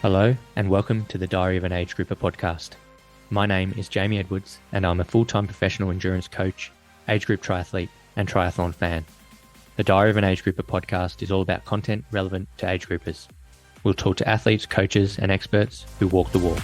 Hello and welcome to the Diary of an Age Grouper podcast. My name is Jamie Edwards and I'm a full-time professional endurance coach, age group triathlete and triathlon fan. The Diary of an Age Grouper podcast is all about content relevant to age groupers. We'll talk to athletes, coaches and experts who walk the walk.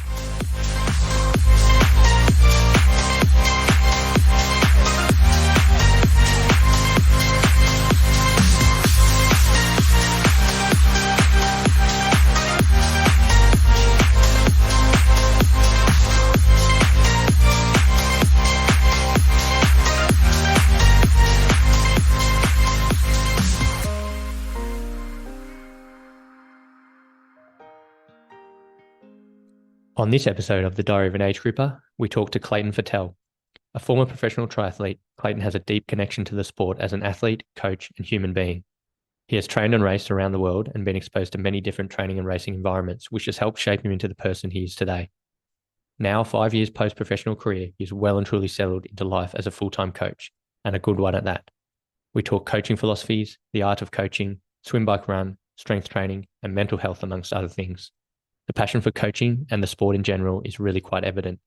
On this episode of the Diary of an Age Grouper, we talk to Clayton Fettell. A former professional triathlete, Clayton has a deep connection to the sport as an athlete, coach, and human being. He has trained and raced around the world and been exposed to many different training and racing environments, which has helped shape him into the person he is today. Now, 5 years post-professional career, he is well and truly settled into life as a full-time coach, and a good one at that. We talk coaching philosophies, the art of coaching, swim, bike, run, strength training, and mental health, amongst other things. The passion for coaching and the sport in general is really quite evident.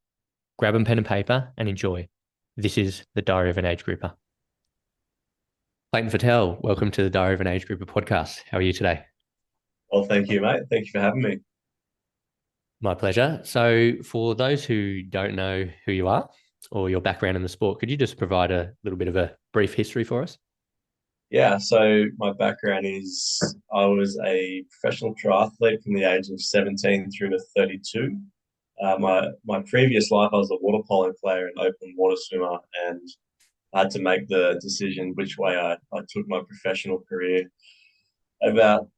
Grab a pen and paper and enjoy. This is the Diary of an Age Grouper. Clayton Fettell, welcome to the Diary of an Age Grouper podcast. How are you today? Well, thank you, mate. Thank you for having me. My pleasure. So for those who don't know who you are or your background in the sport, could you just provide a little bit of a brief history for us? Yeah, so my background is I was a professional triathlete from the age of 17 through to 32. My previous life, I was a water polo player and open water swimmer, and I had to make the decision which way I took my professional career. About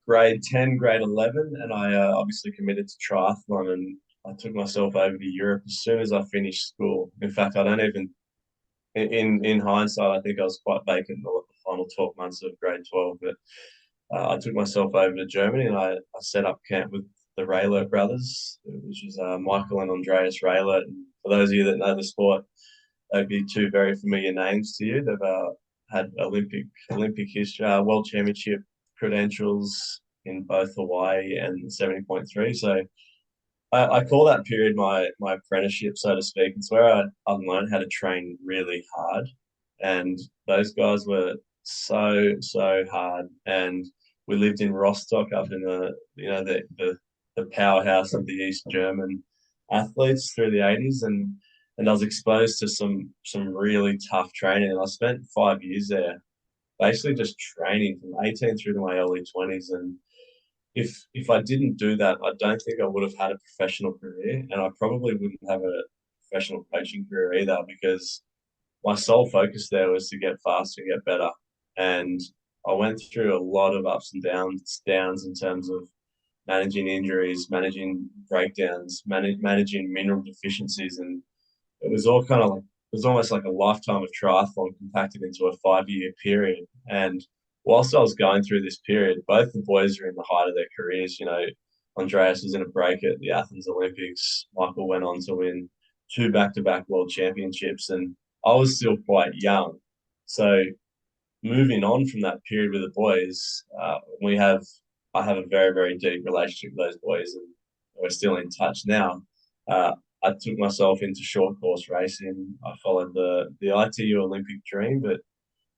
grade 10, grade 11, and I obviously committed to triathlon, and I took myself over to Europe as soon as I finished school. In fact, I don't even in hindsight, I think I was quite vacant in the final 12 months of grade 12. But I took myself over to Germany and I set up camp with the Raylert brothers, which is Michael and Andreas Raylert. And for those of you that know the sport, they'd be two very familiar names to you. They've had Olympic history, World Championship credentials in both Hawaii and 70.3. So I call that period my apprenticeship, so to speak. It's where I've learned how to train really hard. And those guys were so hard. And we lived in Rostock up in the powerhouse of the East German athletes through the 80s. And I was exposed to some really tough training. And I spent 5 years there basically just training from 18 through to my early 20s. And if I didn't do that, I don't think I would have had a professional career, and I probably wouldn't have a professional coaching career either, because my sole focus there was to get faster and get better. And I went through a lot of ups and downs in terms of managing injuries, managing breakdowns, managing mineral deficiencies, and it was all kind of like it was almost like a lifetime of triathlon compacted into a 5 year period. And whilst I was going through this period, both the boys were in the height of their careers. You know, Andreas was in a break at the Athens Olympics. Michael went on to win two back-to-back world championships, and I was still quite young. So moving on from that period with the boys, I have a very, very deep relationship with those boys, and we're still in touch now. I took myself into short course racing. I followed the ITU Olympic dream, but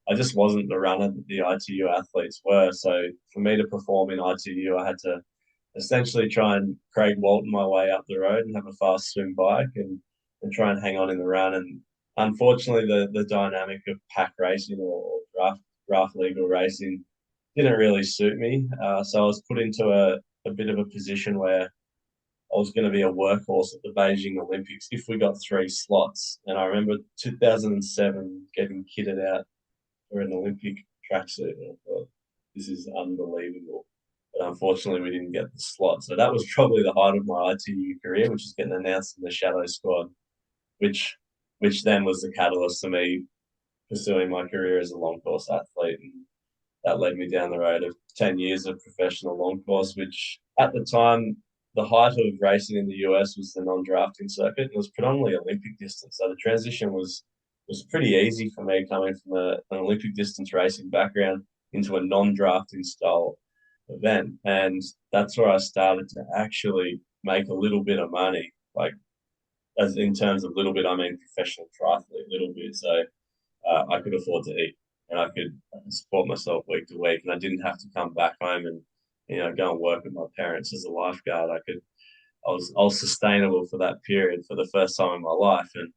I just wasn't the runner that the ITU athletes were. So for me to perform in ITU, I had to essentially try and Craig Walton my way up the road and have a fast swim bike and try and hang on in the run. And unfortunately, the dynamic of pack racing or draft legal racing didn't really suit me. So I was put into a bit of a position where I was going to be a workhorse at the Beijing Olympics if we got 3 slots. And I remember 2007 getting kitted out for an Olympic tracksuit. And I thought, this is unbelievable. But unfortunately, we didn't get the slot. So that was probably the height of my ITU career, which is getting announced in the shadow squad, which then was the catalyst to me pursuing my career as a long course athlete. And that led me down the road of 10 years of professional long course, which at the time, the height of racing in the US was the non-drafting circuit. It was predominantly Olympic distance. So the transition was pretty easy for me coming from an Olympic distance racing background into a non-drafting style event, and that's where I started to actually make a little bit of money. Like, as in terms of little bit, I mean professional triathlete, little bit. So I could afford to eat, and I could support myself week to week, and I didn't have to come back home and go and work with my parents as a lifeguard. I was sustainable for that period for the first time in my life, and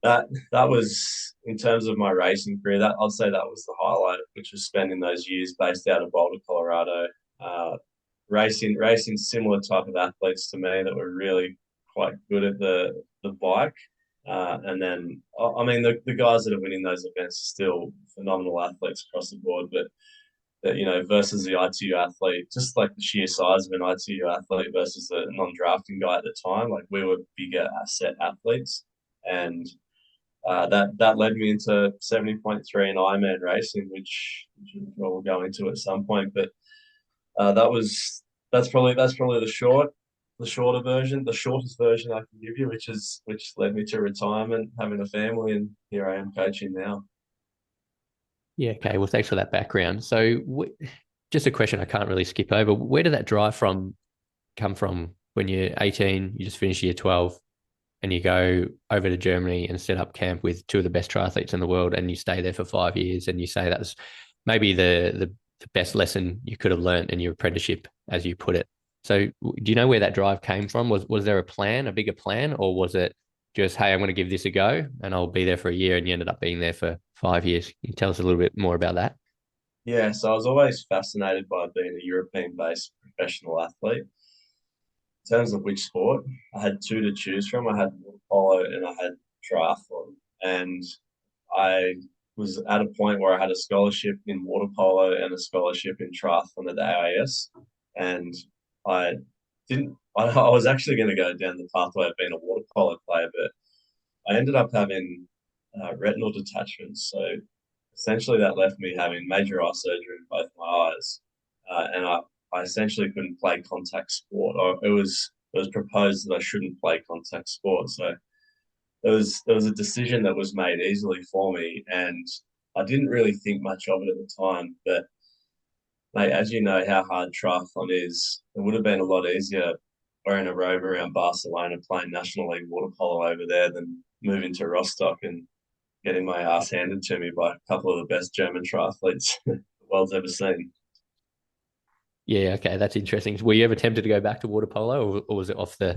that was in terms of my racing career. That I'd say that was the highlight, which was spending those years based out of Boulder, Colorado, uh, racing similar type of athletes to me that were really quite good at the bike. And then, I mean, the guys that are winning those events are still phenomenal athletes across the board, but that, versus the ITU athlete, just like the sheer size of an ITU athlete versus the non-drafting guy at the time, like we were bigger asset athletes, and that led me into 70.3 and Ironman racing, which we'll go into at some point. But that was that's probably the shorter version, the shortest version I can give you, which led me to retirement, having a family, and here I am coaching now. Yeah, okay. Well, thanks for that background. So, just a question I can't really skip over. Where did that drive from come from when you're 18, you just finish year 12, and you go over to Germany and set up camp with two of the best triathletes in the world, and you stay there for 5 years, and you say that's maybe the best lesson you could have learned in your apprenticeship, as you put it. So, do you know where that drive came from? Was there a plan, a bigger plan, or was it just, hey, I'm going to give this a go, and I'll be there for a year, and you ended up being there for 5 years? Can you tell us a little bit more about that? Yeah, so I was always fascinated by being a European-based professional athlete. In terms of which sport, I had two to choose from. I had water polo and I had triathlon, and I was at a point where I had a scholarship in water polo and a scholarship in triathlon at the AIS. And I I was actually going to go down the pathway of being a water polo player, but I ended up having retinal detachment. So essentially, that left me having major eye surgery in both my eyes. And I essentially couldn't play contact sport, or it was proposed that I shouldn't play contact sport. So there was a decision that was made easily for me, and I didn't really think much of it at the time. But mate, as you know how hard triathlon is, it would have been a lot easier wearing a robe around Barcelona playing National League water polo over there than moving to Rostock and getting my ass handed to me by a couple of the best German triathletes the world's ever seen. Yeah, okay, that's interesting. Were you ever tempted to go back to water polo, or was it off the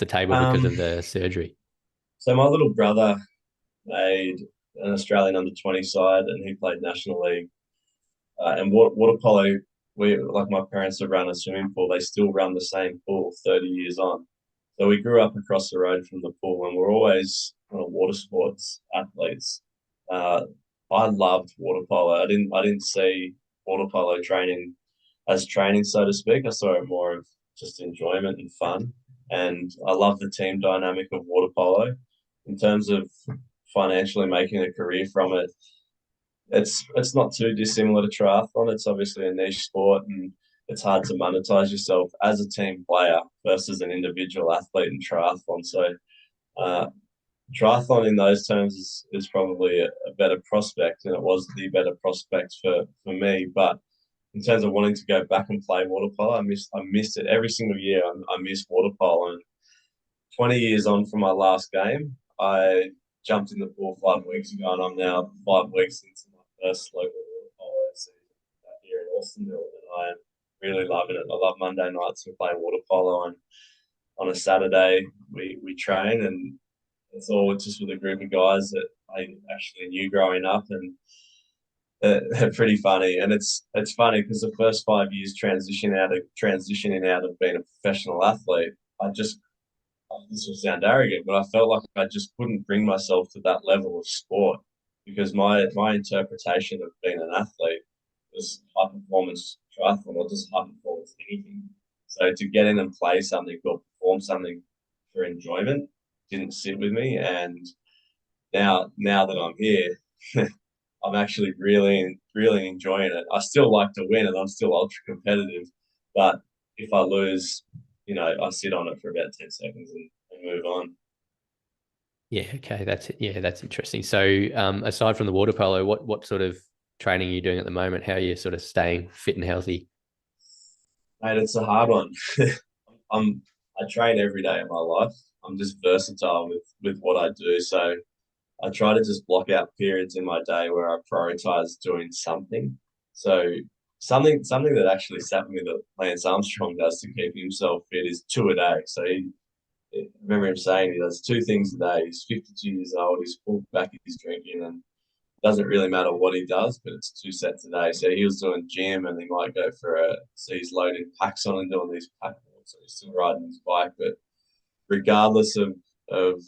table because Um, of the surgery? so my little brother made an Australian under 20 side, and he played National League. And water polo, we like my parents have run a swimming pool. They still run the same pool 30 years on. So we grew up across the road from the pool, and we're always water sports athletes. Uh, I loved water polo. I didn't see water polo training as training, so to speak. I saw it more of just enjoyment and fun. And I love the team dynamic of water polo. In terms of financially making a career from it, it's not too dissimilar to triathlon. It's obviously a niche sport, and it's hard to monetize yourself as a team player versus an individual athlete in triathlon. So uh, triathlon in those terms is probably a better prospect, and it was the better prospect for me. But in terms of wanting to go back and play water polo, I missed it every single year. I miss water polo, and 20 years on from my last game, I jumped in the pool 5 weeks ago, and I'm now 5 weeks into my first local water polo season here in Austinville, and I am really loving it. I love Monday nights. We play water polo, and on a Saturday we train, and it's all just with a group of guys that I actually knew growing up, and they're pretty funny. And it's funny because the first 5 years transitioning out of being a professional athlete, I just this will sound arrogant, but I felt like I just couldn't bring myself to that level of sport because my interpretation of being an athlete was high performance triathlon or just high performance anything. So to get in and play something or perform something for enjoyment didn't sit with me. And now that I'm here, I'm actually really enjoying it. I still like to win and I'm still ultra competitive, but if I lose, I sit on it for about 10 seconds and move on. Yeah, okay, that's interesting. So, aside from the water polo, what sort of training are you doing at the moment? How are you sort of staying fit and healthy? Mate, it's a hard one. I'm I train every day of my life. I'm just versatile with what I do. So I try to just block out periods in my day where I prioritize doing something. So something that actually sat with me that Lance Armstrong does to keep himself fit is two a day. So I remember him saying he does two things a day. He's 52 years old. He's pulled back his drinking, and it doesn't really matter what he does, but it's two sets a day. So he was doing gym, and he might go for so he's loading packs on and doing these pack walks. So he's still riding his bike, but regardless of of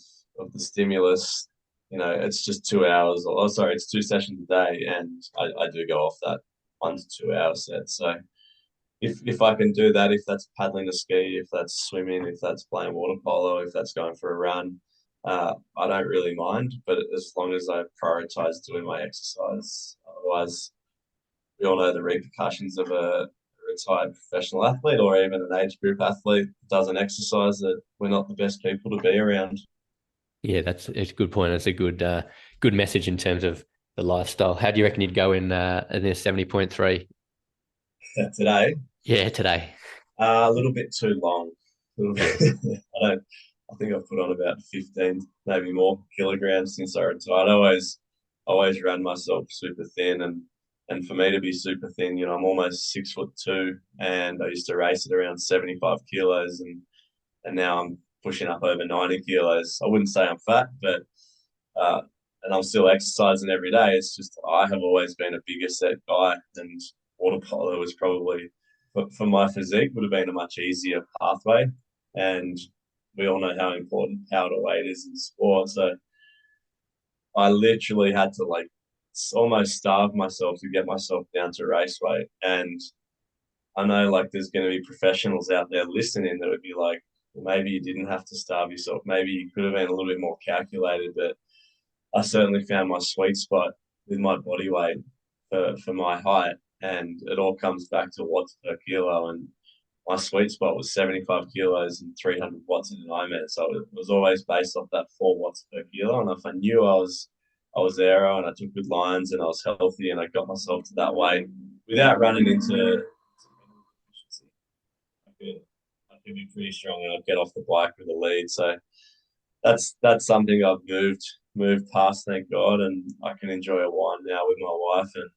the stimulus, it's just 2 hours. Or oh, sorry, it's two sessions a day, and I do go off that 1 to 2 hour set. So if I can do that, if that's paddling a ski, if that's swimming, if that's playing water polo, if that's going for a run, I don't really mind. But as long as I prioritize doing my exercise, otherwise, we all know the repercussions of a retired professional athlete or even an age group athlete that doesn't exercise, that we're not the best people to be around. Yeah, it's a good point. It's a good message in terms of the lifestyle. How do you reckon you'd go in this 70.3? Today, Yeah, today. a little bit too long. A little bit. I don't. I think I've put on about 15, maybe more kilograms since I retired. I always ran myself super thin, and for me to be super thin, I'm almost 6'2", and I used to race at around 75 kilos, and now I'm pushing up over 90 kilos. I wouldn't say I'm fat, but uh, and I'm still exercising every day. It's just I have always been a bigger set guy, and water polo was probably for my physique would have been a much easier pathway. And we all know how important power to weight is in sport. So I literally had to like almost starve myself to get myself down to race weight. And I know like there's going to be professionals out there listening that would be like, well, maybe you didn't have to starve yourself. Maybe you could have been a little bit more calculated, but I certainly found my sweet spot with my body weight for my height. And it all comes back to watts per kilo. And my sweet spot was 75 kilos and 300 watts in an IMET. So it was always based off that 4 watts per kilo. And if I knew I was aero and I took good lines and I was healthy and I got myself to that weight without running into I could be pretty strong and I'd get off the bike with a lead. So that's something I've moved past, thank God, and I can enjoy a wine now with my wife, and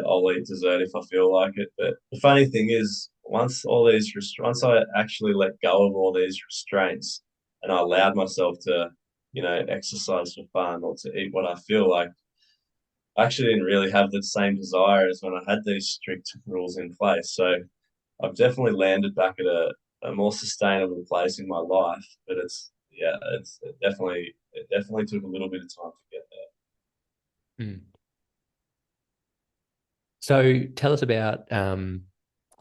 I'll eat dessert if I feel like it. But the funny thing is, once I actually let go of all these restraints, and I allowed myself to, exercise for fun or to eat what I feel like, I actually didn't really have the same desire as when I had these strict rules in place. So I've definitely landed back at a more sustainable place in my life, but it's yeah, it definitely took a little bit of time to get Mm. So tell us about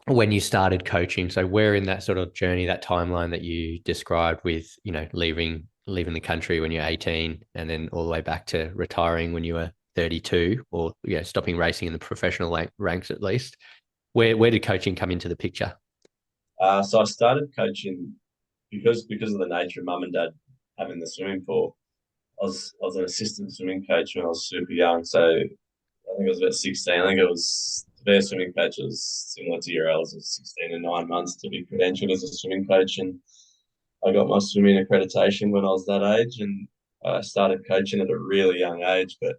when you started coaching. So where in that sort of journey, that timeline that you described with, leaving the country when you're 18 and then all the way back to retiring when you were 32 or stopping racing in the professional ranks at least. Where did coaching come into the picture? there. So I started coaching because of the nature of mum and dad having the swimming pool. I was an assistant swimming coach when I was super young. So I think I was about 16. I think it was to be a swimming coach was similar to your elders, it was 16 and 9 months to be credentialed as a swimming coach. And I got my swimming accreditation when I was that age, and I started coaching at a really young age. But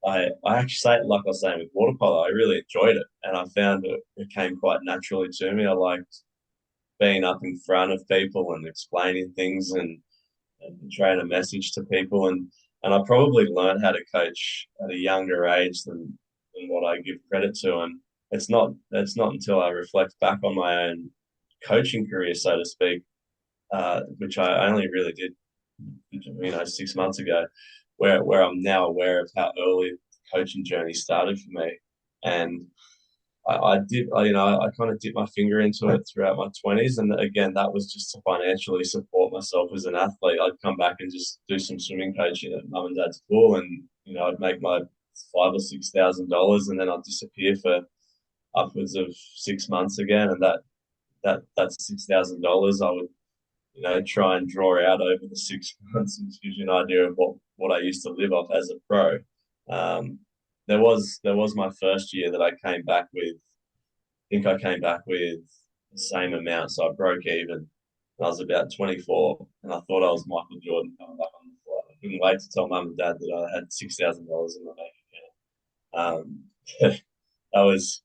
I actually say, like I was saying with water polo, I really enjoyed it, and I found it came quite naturally to me. I liked being up in front of people and explaining things and trying a message to people, and I probably learned how to coach at a younger age than what I give credit to. And it's not until I reflect back on my own coaching career, so to speak, which I only really did, 6 months ago, where I'm now aware of how early the coaching journey started for me. And I kind of dipped my finger into it throughout my 20s. And again, that was just to financially support myself as an athlete. I'd come back and just do some swimming coaching at mum and dad's pool, and, I'd make my $5,000 or $6,000, and then I'd disappear for upwards of 6 months again. And that's $6,000 I would, try and draw out over the 6 months, which gives you an idea of what I used to live off as a pro. Um, there was my first year that I came back with. I think I came back with the same amount, so I broke even. I was about 24, and I thought I was Michael Jordan coming back on the flight. I couldn't wait to tell mum and dad that I had $6,000 in my bank account. That was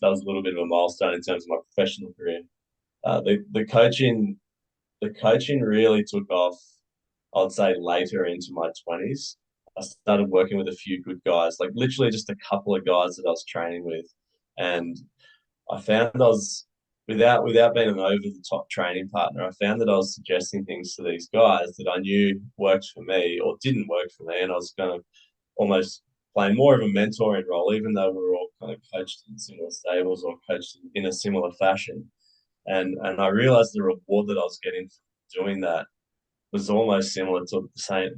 a little bit of a milestone in terms of my professional career. The coaching really took off, I'd say, later into my 20s. I started working with a few good guys, like literally just a couple of guys that I was training with. And I found I was, without being an over the top training partner, I found that I was suggesting things to these guys that I knew worked for me or didn't work for me. And I was going to almost play more of a mentoring role, even though we were all kind of coached in similar stables or coached in a similar fashion. And I realized the reward that I was getting from doing that was almost similar to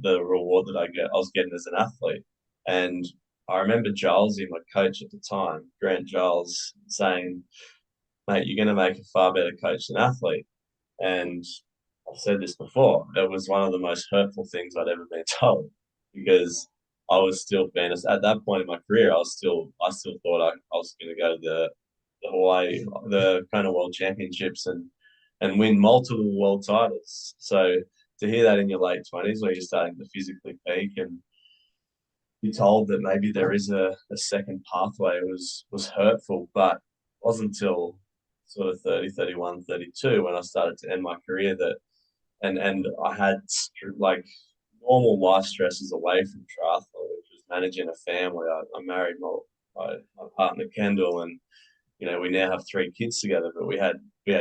the reward that I was getting as an athlete. And I remember Gilesy, my coach at the time, Grant Giles, saying, "Mate, you're going to make a far better coach than athlete." And I've said this before, it was one of the most hurtful things I'd ever been told, because I was still being at that point in my career, I still thought I was going to go to the Hawaii, the kind of world championships and win multiple world titles. So to hear that in your late 20s, where you're starting to physically peak, and be told that maybe there is a second pathway, was hurtful. But it wasn't until sort of 30, 31, 32 when I started to end my career that and I had like normal life stresses away from triathlon, which was managing a family. I married my partner Kendall, and we now have three kids together. But we had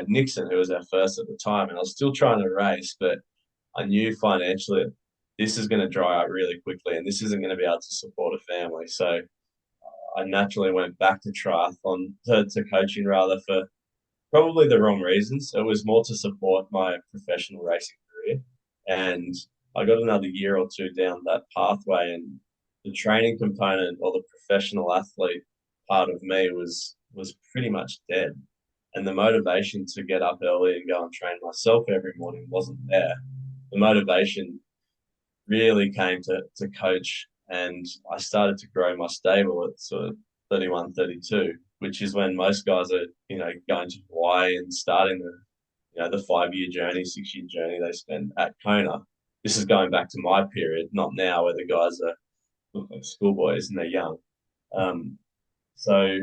Nixon, who was our first at the time, and I was still trying to race, but I knew financially this is going to dry out really quickly, and this isn't going to be able to support a family. So I naturally went back to triathlon, to coaching rather, for probably the wrong reasons. It was more to support my professional racing career. And I got another year or two down that pathway, and the training component, or the professional athlete part of me, was pretty much dead. And the motivation to get up early and go and train myself every morning wasn't there. The motivation really came to coach, and I started to grow my stable at sort of 31, 32, which is when most guys are, going to Hawaii and starting the 5-year journey, 6-year journey they spend at Kona. This is going back to my period, not now, where the guys look like schoolboys and they're young. So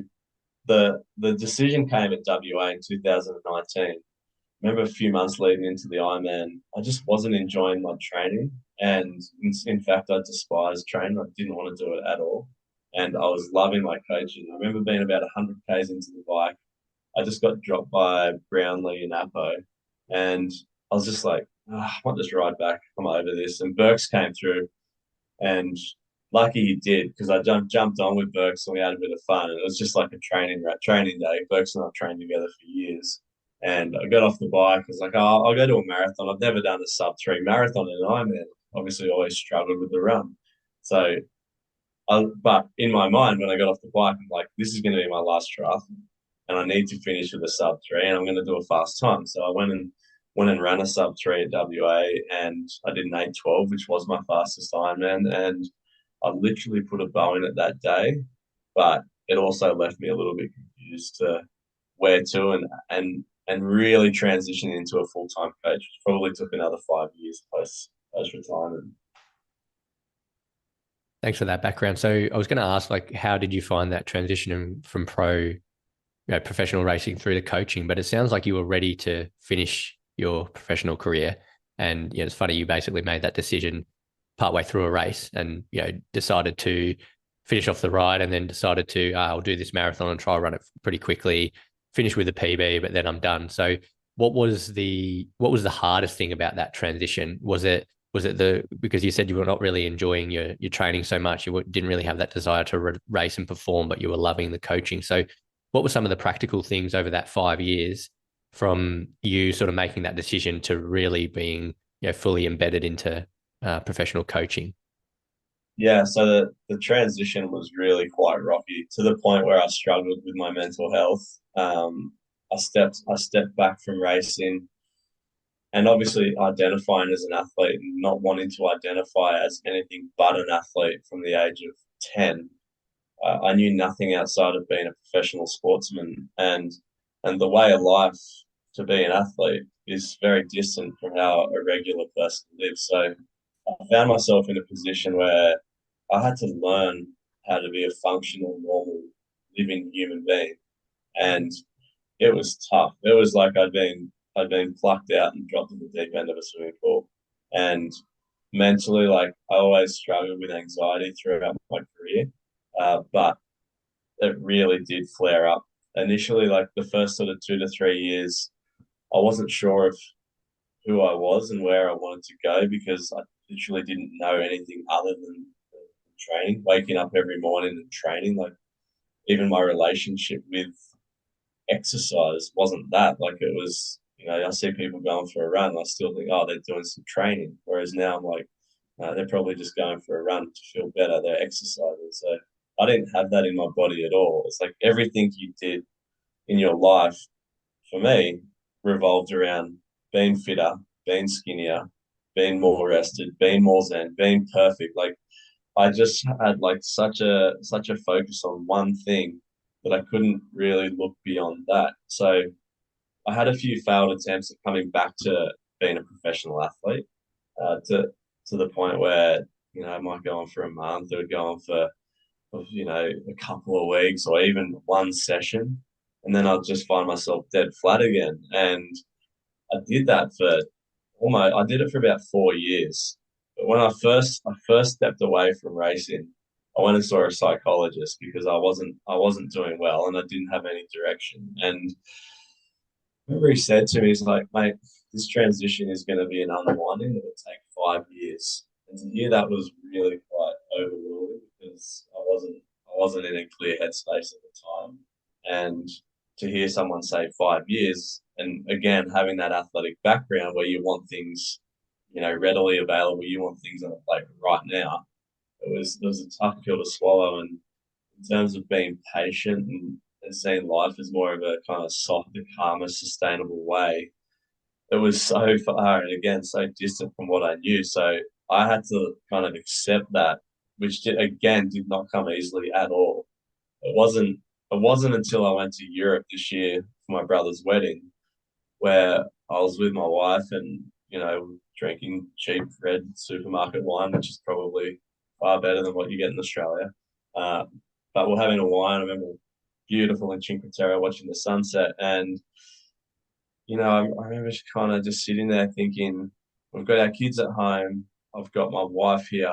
the decision came at WA in 2019. Remember, a few months leading into the Ironman, I just wasn't enjoying my training. And in fact, I despised training. I didn't want to do it at all. And I was loving my coaching. I remember being about 100 Ks into the bike. I just got dropped by Brownlee and Apo. And I was just like, I want this ride back. I'm over this. And Burks came through, and lucky he did, because I jumped on with Burks and we had a bit of fun. And it was just like a training day. Burks and I trained together for years. And I got off the bike. I was like, oh, I'll go to a marathon. I've never done a sub-3 marathon in an Ironman. Obviously, always struggled with the run. So, but in my mind, when I got off the bike, I'm like, this is going to be my last triathlon, and I need to finish with a sub-3, and I'm going to do a fast time. So I went and ran a sub-3 at WA, and I did an 8:12, which was my fastest Ironman, and I literally put a bow in it that day. But it also left me a little bit confused to where to, and really transitioning into a full-time coach, which probably took another 5 years post retirement. Thanks for that background. So I was going to ask, like, how did you find that transition from professional racing through to coaching? But it sounds like you were ready to finish your professional career. And it's funny, you basically made that decision partway through a race, and decided to finish off the ride, and then decided to I'll do this marathon and try to run it pretty quickly, finish with a PB, but then I'm done. So what was the hardest thing about that transition? Was it because you said you were not really enjoying your training so much, you didn't really have that desire to race and perform, but you were loving the coaching. So what were some of the practical things over that 5 years from you sort of making that decision to really being fully embedded into professional coaching? Yeah, so the transition was really quite rocky, to the point where I struggled with my mental health. I stepped back from racing, and obviously identifying as an athlete and not wanting to identify as anything but an athlete from the age of 10. I knew nothing outside of being a professional sportsman, and the way of life to be an athlete is very distant from how a regular person lives. So I found myself in a position where I had to learn how to be a functional, normal, living human being, and it was tough. It was like I'd been plucked out and dropped in the deep end of a swimming pool, and mentally, like I always struggled with anxiety throughout my career, but it really did flare up. Initially, like the first sort of 2 to 3 years, I wasn't sure of who I was and where I wanted to go because I literally didn't know anything other than training, waking up every morning and training. Like even my relationship with exercise wasn't that. Like it was, I see people going for a run. I still think, oh, they're doing some training. Whereas now I'm like, they're probably just going for a run to feel better. They're exercising. So I didn't have that in my body at all. It's like everything you did in your life, for me, revolved around being fitter, being skinnier, being more rested, being more zen, being perfect. Like I just had like such a focus on one thing that I couldn't really look beyond that. So I had a few failed attempts at coming back to being a professional athlete, to the point where I might go on for a month or go on for a couple of weeks or even one session, and then I'll just find myself dead flat again. And I did that for almost I did it for about 4 years. But when I first stepped away from racing, I went and saw a psychologist because I wasn't doing well and I didn't have any direction. And remember he said to me, he's like, mate, this transition is going to be an unwinding that will take 5 years. And to hear that was really quite overwhelming because I wasn't in a clear headspace at the time. And to hear someone say 5 years, and again having that athletic background where you want things, readily available, you want things on a plate right now. It was a tough pill to swallow, and in terms of being patient and seeing life as more of a kind of softer, calmer, sustainable way, it was so far and again so distant from what I knew. So I had to kind of accept that, which again did not come easily at all. It wasn't it wasn't until I went to Europe this year for my brother's wedding where I was with my wife and drinking cheap red supermarket wine, which is probably far better than what you get in Australia. Uh, but we're having a wine. I remember beautiful in Cinque Terre watching the sunset, and I remember kind of just sitting there thinking, we've got our kids at home. I've got my wife here.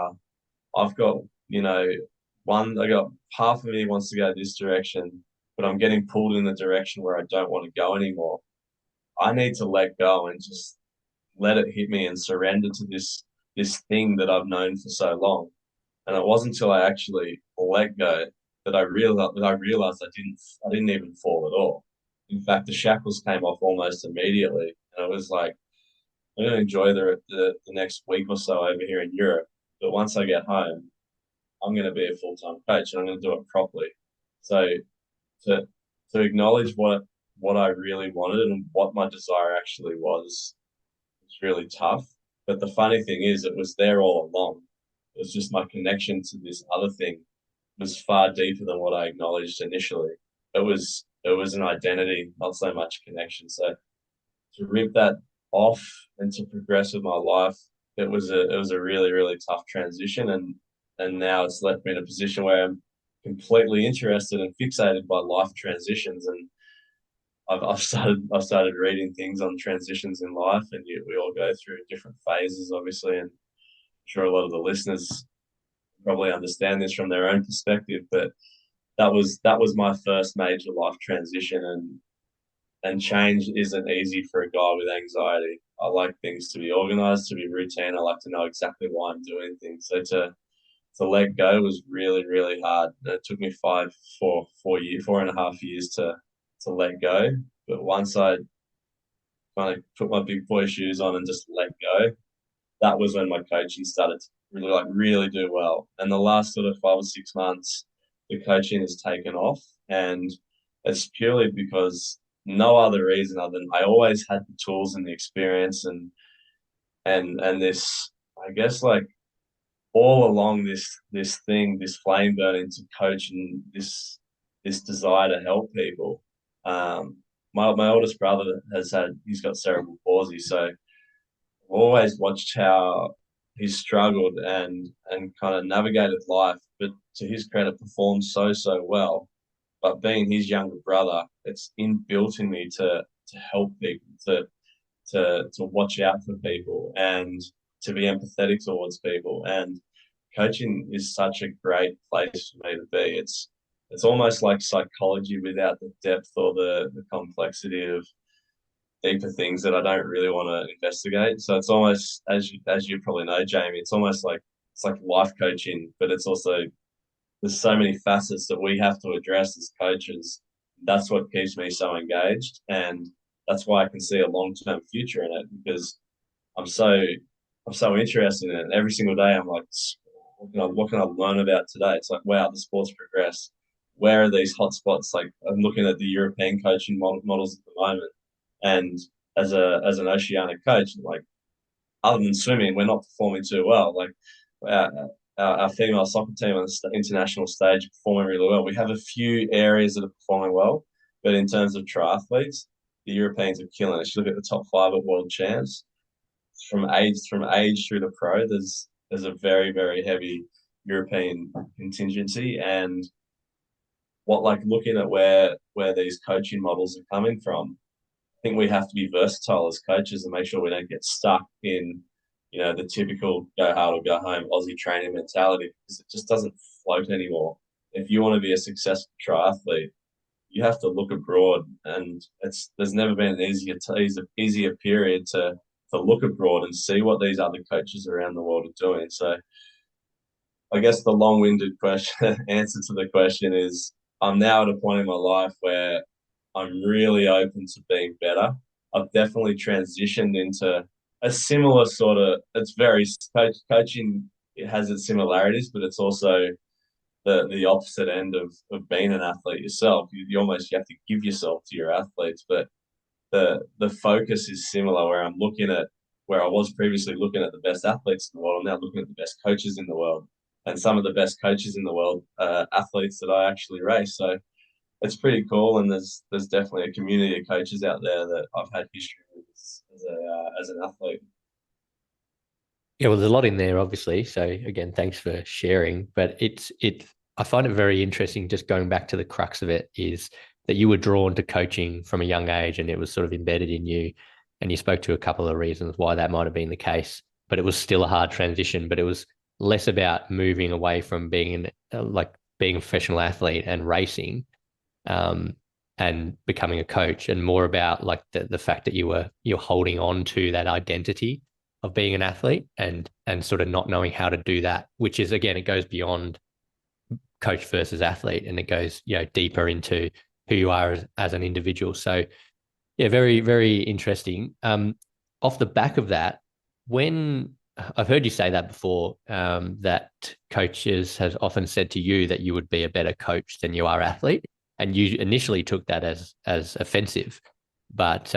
I've got, I got half of me wants to go this direction, but I'm getting pulled in the direction where I don't want to go anymore. I need to let go and just let it hit me and surrender to this thing that I've known for so long. And it wasn't until I actually let go that I realized I didn't even fall at all. In fact, the shackles came off almost immediately, and it was like I'm going to enjoy the next week or so over here in Europe. But once I get home, I'm going to be a full time coach, and I'm going to do it properly. So to to acknowledge what I really wanted and what my desire actually was really tough. But the funny thing is, it was there all along. It was just my connection to this other thing was far deeper than what I acknowledged initially. It was an identity, not so much connection. So to rip that off and to progress with my life, it was a really really tough transition, and now it's left me in a position where I'm completely interested and fixated by life transitions, and I've started reading things on transitions in life, and we all go through different phases, obviously, and I'm sure a lot of the listeners probably understand this from their own perspective, but that was my first major life transition, and change isn't easy for a guy with anxiety. I like things to be organized, to be routine. I like to know exactly why I'm doing things. So to let go was really, really hard. It took me 4.5 years to let go. But once I kind of put my big boy shoes on and just let go, that was when my coaching started to really do well. And the last sort of 5 or 6 months, the coaching has taken off, and it's purely because no other reason other than I always had the tools and the experience and this, I guess, like all along this flame burning to coach and this desire to help people. Um, my oldest brother he's got cerebral palsy, so I've always watched how he's struggled and kind of navigated life, but to his credit, performed so well. But being his younger brother, it's inbuilt in me to help people, to watch out for people, and to be empathetic towards people. And coaching is such a great place for me to be. It's almost like psychology without the depth or the complexity of deeper things that I don't really want to investigate. So it's almost, as you probably know, Jamie, it's like life coaching, but it's also, there's so many facets that we have to address as coaches. That's what keeps me so engaged, and that's why I can see a long term future in it, because I'm so I'm so interested in it. Every single day, I'm like, what can I learn about today? It's like, wow, the sport's progressed. Where are these hot spots? Like, I'm looking at the European coaching models at the moment, and as an Oceania coach, like, other than swimming, we're not performing too well. Like, our female soccer team on the international stage are performing really well. We have a few areas that are performing well, but in terms of triathletes, the Europeans are killing it. You look at the top five at world champs, from age through the pro. There's a very heavy European contingency, and what, like, looking at where these coaching models are coming from, I think we have to be versatile as coaches and make sure we don't get stuck in, the typical go hard or go home Aussie training mentality, because it just doesn't float anymore. If you want to be a successful triathlete, you have to look abroad, and there's never been an easier period to look abroad and see what these other coaches around the world are doing. So I guess the long-winded question answer to the question is, I'm now at a point in my life where I'm really open to being better. I've definitely transitioned into a similar sort of, it's very coaching. It has its similarities, but it's also the opposite end of being an athlete yourself. You have to give yourself to your athletes, but the focus is similar. Where I was previously looking at the best athletes in the world, I'm now looking at the best coaches in the world, and some of the best coaches in the world are athletes that I actually race. So it's pretty cool, and there's definitely a community of coaches out there that I've had history with as an athlete. Yeah, well, there's a lot in there, obviously. So again, thanks for sharing. But I find it very interesting. Just going back to the crux of it is that you were drawn to coaching from a young age, and it was sort of embedded in you. And you spoke to a couple of reasons why that might have been the case, but it was still a hard transition. But it was less about moving away from being a professional athlete and racing, um, and becoming a coach, and more about like the fact that you're holding on to that identity of being an athlete, and sort of not knowing how to do that, which is, again, it goes beyond coach versus athlete, and it goes deeper into who you are as an individual. So yeah, very interesting. Off the back of that, when I've heard you say that before, that coaches has often said to you that you would be a better coach than you are athlete, and you initially took that as offensive, but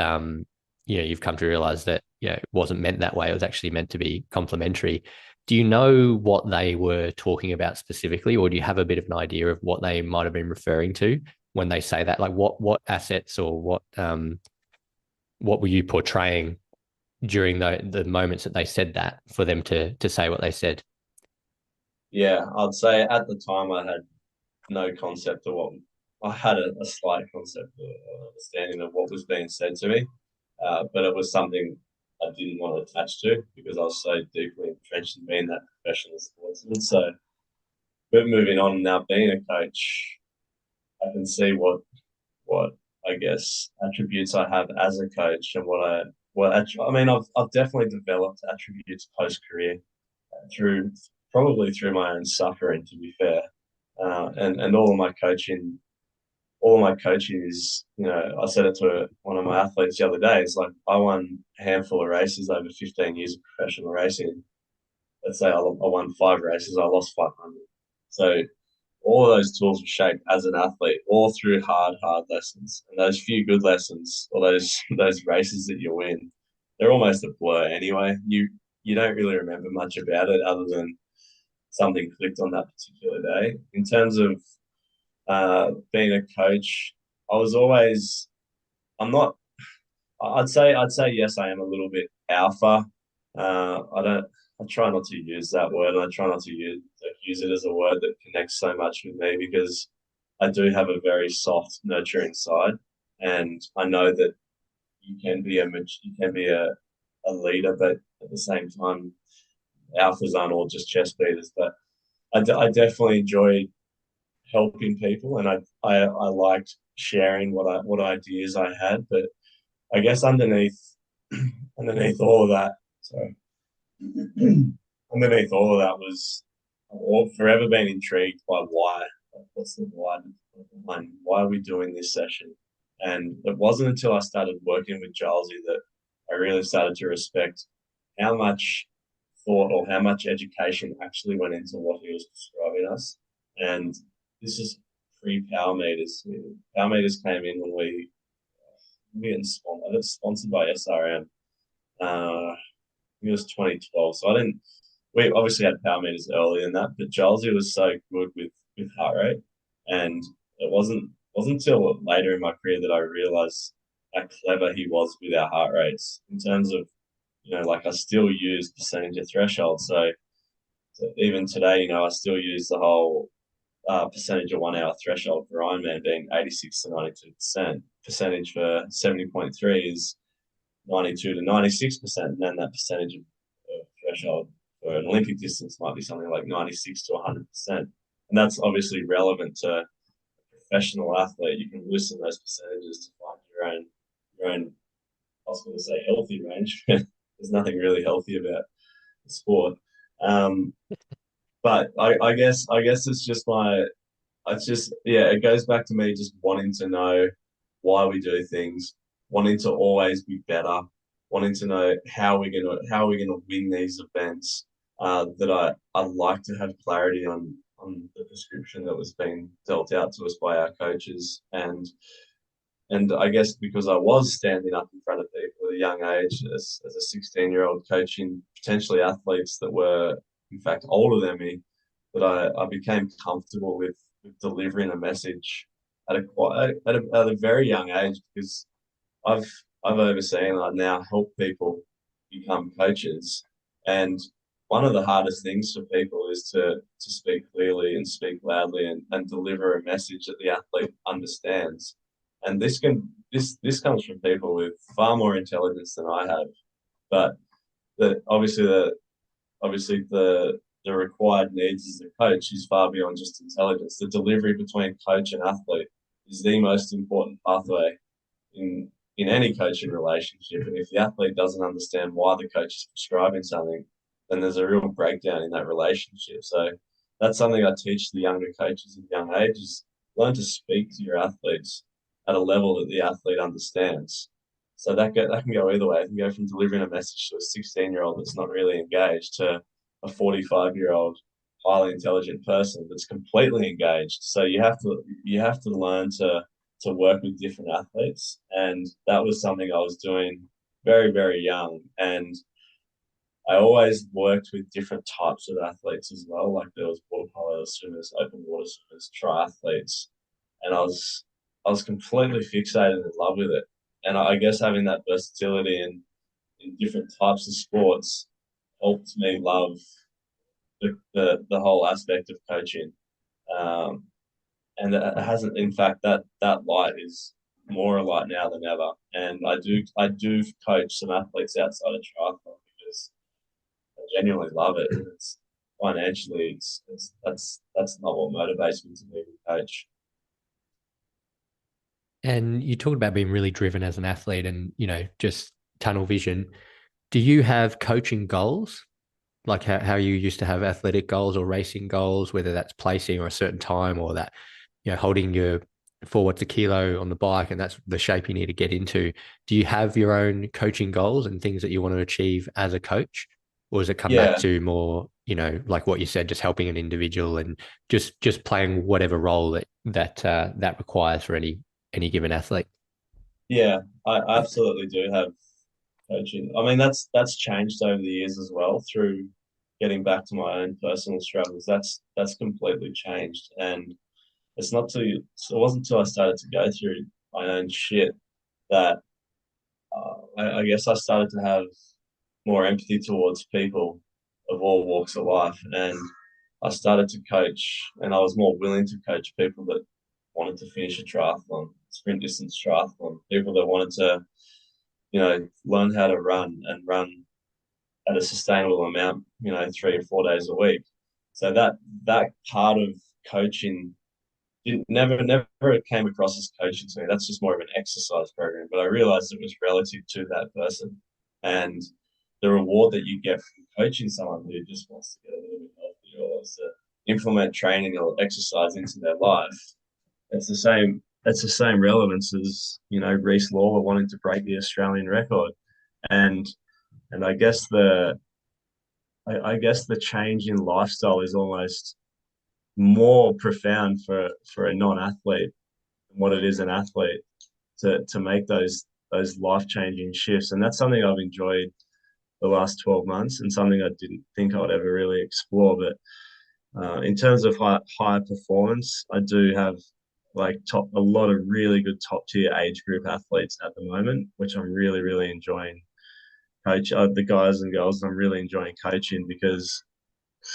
you've come to realize that it wasn't meant that way. It was actually meant to be complimentary. Do you know what they were talking about specifically, or do you have a bit of an idea of what they might have been referring to when they say that? Like what assets, or what were you portraying during the moments that they said that, for them to say what they said? Yeah, I'd say at the time I had no concept of what I had a slight concept of understanding of what was being said to me, but it was something I didn't want to attach to because I was so deeply entrenched in being that professional sportsman. So, but moving on now, being a coach, I can see what I guess attributes I have as a coach, and I mean, I've definitely developed attributes post career through probably through my own suffering, to be fair, and all of my coaching is, I said it to one of my athletes the other day. It's like I won a handful of races over 15 years of professional racing. Let's say I won 5 races, I lost 500. So all of those tools were shaped as an athlete, all through hard lessons. And those few good lessons, or those races that you win, they're almost a blur anyway. You don't really remember much about it other than something clicked on that particular day. In terms of being a coach, I was always I'm not I'd say yes, I am a little bit alpha. I don't I try not to use that word, and I try not to use it as a word that connects so much with me because I do have a very soft, nurturing side, and I know that you can be a leader, but at the same time, alphas aren't all just chest beaters. But I definitely enjoyed helping people, and I liked sharing what ideas I had. But I guess underneath all of that, sorry, underneath all of that was all forever been intrigued by why. Like, what's the why behind why are we doing this session? And it wasn't until I started working with Gilesy that I really started to respect how much thought or how much education actually went into what he was prescribing us. And this is pre power meters. Power meters came in when we got sponsored by SRM. It was 2012. So I didn't. We obviously had power meters earlier than that, but Jolsey was so good with heart rate, and it wasn't until later in my career that I realized how clever he was with our heart rates in terms of like I still use percentage of threshold. So even today, I still use the whole percentage of 1 hour threshold for Ironman being 86 to 92%. Percentage for 70.3 is 92 to 96%, and then that percentage of threshold for an Olympic distance might be something like 96 to 100%. And that's obviously relevant to a professional athlete. You can loosen those percentages to find your own, I was going to say healthy range. There's nothing really healthy about the sport. Um, but I guess it's just yeah, it goes back to me just wanting to know why we do things, wanting to always be better, wanting to know how we're gonna win these events. That I like to have clarity on the prescription that was being dealt out to us by our coaches, and I guess because I was standing up in front of people at a young age as a 16-year-old coaching potentially athletes that were in fact older than me, that I became comfortable with delivering a message at a quite at a very young age because I've I've overseen I now help people become coaches, and one of the hardest things for people is to speak clearly and speak loudly and deliver a message that the athlete understands. And this comes from people with far more intelligence than I have, but the obviously the required needs as a coach is far beyond just intelligence. The delivery between coach and athlete is the most important pathway in any coaching relationship. And if the athlete doesn't understand why the coach is prescribing something, then there's a real breakdown in that relationship. So that's something I teach the younger coaches at young ages. Learn to speak to your athletes at a level that the athlete understands. So that can go either way. It can go from delivering a message to a 16-year-old that's not really engaged to a 45-year-old highly intelligent person that's completely engaged. So you have to learn to work with different athletes, and that was something I was doing very very young. And I always worked with different types of athletes as well. Like there was water polo swimmers, open water swimmers, triathletes, and I was completely fixated in love with it. And I guess having that versatility in different types of sports helped me love the whole aspect of coaching. Um, and it hasn't. In fact, that light is more a light now than ever. And I do coach some athletes outside of triathlon because I genuinely love it. And it's financially, that's not what motivates me to be a coach. And you talked about being really driven as an athlete and, just tunnel vision. Do you have coaching goals? Like how you used to have athletic goals or racing goals, whether that's placing or a certain time or that, holding your forwards a kilo on the bike and that's the shape you need to get into. Do you have your own coaching goals and things that you want to achieve as a coach? Or does it come back Yeah, to more, like what you said, just helping an individual and just playing whatever role that requires for any given athlete? yeah, I absolutely do have coaching. I mean, that's changed over the years as well through getting back to my own personal struggles, that's completely changed. And it wasn't until I started to go through my own shit that I guess I started to have more empathy towards people of all walks of life. And I started to coach, and I was more willing to coach people that wanted to finish a triathlon, sprint distance triathlon, people that wanted to, learn how to run and run at a sustainable amount, 3 or 4 days a week. So that part of coaching never came across as coaching to me. That's just more of an exercise program. But I realized it was relative to that person. And the reward that you get from coaching someone who just wants to get a little bit healthier or wants to implement training or exercise into their life, it's the same relevance as, Reece Lawler wanting to break the Australian record. And and I guess the change in lifestyle is almost more profound for a non-athlete than what it is an athlete to make those life-changing shifts. And that's something I've enjoyed the last 12 months and something I didn't think I would ever really explore. But in terms of high performance, I do have like a lot of really good top tier age group athletes at the moment, which I'm really, really enjoying the guys and girls. I'm really enjoying coaching because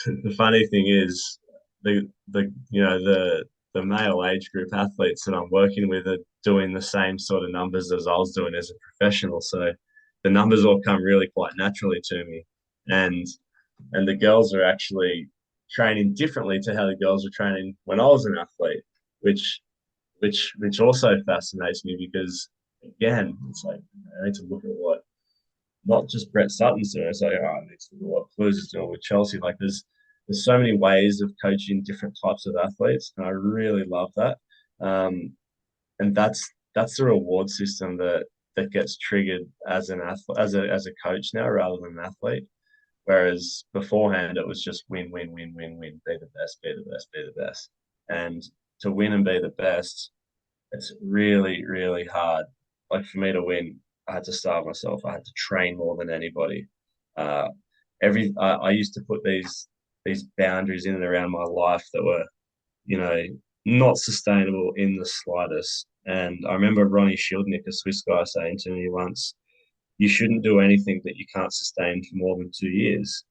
the funny thing is the male age group athletes that I'm working with are doing the same sort of numbers as I was doing as a professional. So the numbers all come really quite naturally to me. And and the girls are actually training differently to how the girls were training when I was an athlete, which which also fascinates me because again, it's like I need to look at what not just Brett Sutton's doing. It's like, oh, I need to look at what Clues is doing with Chelsea. Like there's so many ways of coaching different types of athletes, and I really love that. Um, and that's the reward system that gets triggered as an athlete, as a coach now rather than an athlete. Whereas beforehand, it was just win, win, win, win, win, be the best, be the best, be the best. And to win and be the best, it's really, really hard. Like for me to win, I had to starve myself. I had to train more than anybody. Uh, I used to put these boundaries in and around my life that were, you know, not sustainable in the slightest. And I remember Ronnie Shieldnick, a Swiss guy, saying to me once, you shouldn't do anything that you can't sustain for more than 2 years.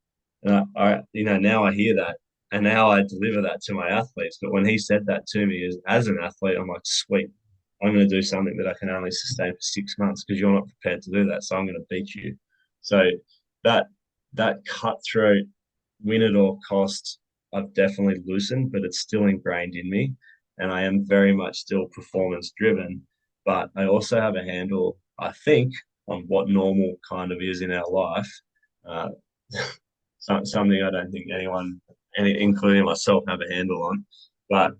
And now I hear that, and now I deliver that to my athletes. But when he said that to me as an athlete, I'm like, sweet, I'm going to do something that I can only sustain for 6 months because you're not prepared to do that. So I'm going to beat you. So that that cutthroat, win at all costs, I've definitely loosened, but it's still ingrained in me, and I am very much still performance driven. But I also have a handle, I think, on what normal kind of is in our life. Uh, Something I don't think including myself, have a handle on. But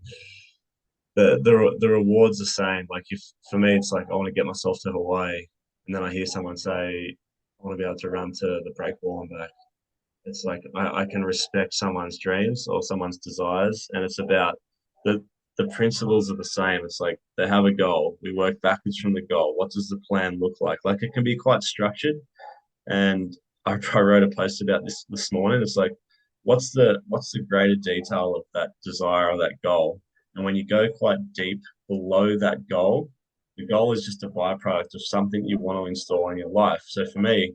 the reward's the same. Like if for me, it's like I want to get myself to Hawaii, and then I hear someone say, "I want to be able to run to the break wall and back." It's like I can respect someone's dreams or someone's desires, and it's about the the principles are the same. It's like they have a goal. We work backwards from the goal. What does the plan look like? Like it can be quite structured, and I wrote a post about this morning. It's like, what's the greater detail of that desire or that goal? And when you go quite deep below that goal, the goal is just a byproduct of something you want to install in your life. So for me,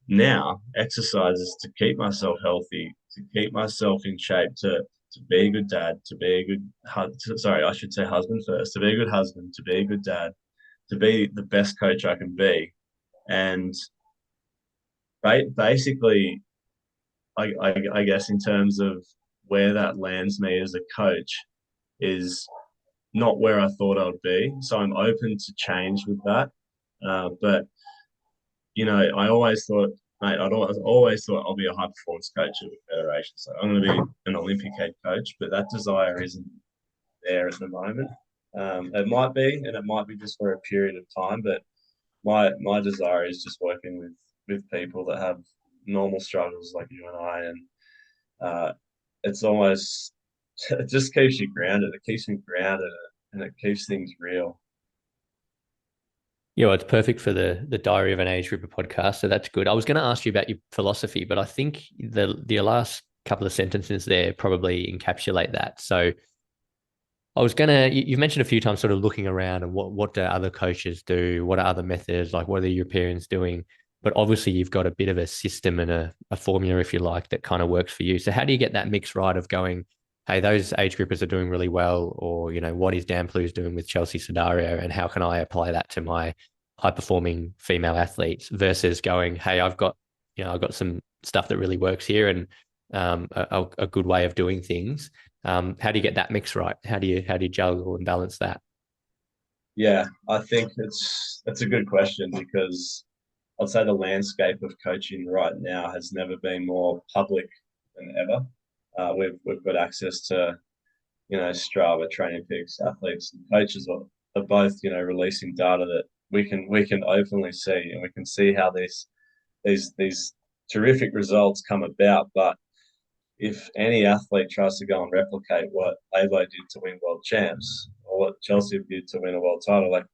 now exercise is to keep myself healthy, to keep myself in shape, to be a good dad, to be a good sorry, I should say husband first, to be a good husband, to be a good dad, to be the best coach I can be. And basically, I guess in terms of where that lands me as a coach is not where I thought I would be. So I'm open to change with that. But I always thought, mate, always thought I'll be a high performance coach of a federation. So I'm going to be an Olympic head coach, but that desire isn't there at the moment. It might be, and it might be just for a period of time. But my desire is just working with people that have normal struggles like you and I, and it's almost it just keeps you grounded. It keeps me grounded, and it keeps things real. Yeah, well, it's perfect for the Diary of an Age Grouper podcast, so that's good. I was going to ask you about your philosophy, but I think the last couple of sentences there probably encapsulate that. So I was gonna. You've mentioned a few times, sort of looking around and what do other coaches do? What are other methods? Like, what are the Europeans doing? But obviously, you've got a bit of a system and a formula, if you like, that kind of works for you. So, how do you get that mix right of going, hey, those age groupers are doing really well, or what is Dan Plu's doing with Chelsea Sudario, and how can I apply that to my high performing female athletes versus going, hey, I've got some stuff that really works here and a good way of doing things. How do you get that mix right? How do you juggle and balance that? Yeah, I think that's a good question because I'd say the landscape of coaching right now has never been more public than ever. We've got access to Strava, training peaks, athletes, and coaches are both releasing data that we can openly see, and we can see how these terrific results come about. But if any athlete tries to go and replicate what Abo did to win world champs or what Chelsea did to win a world title, like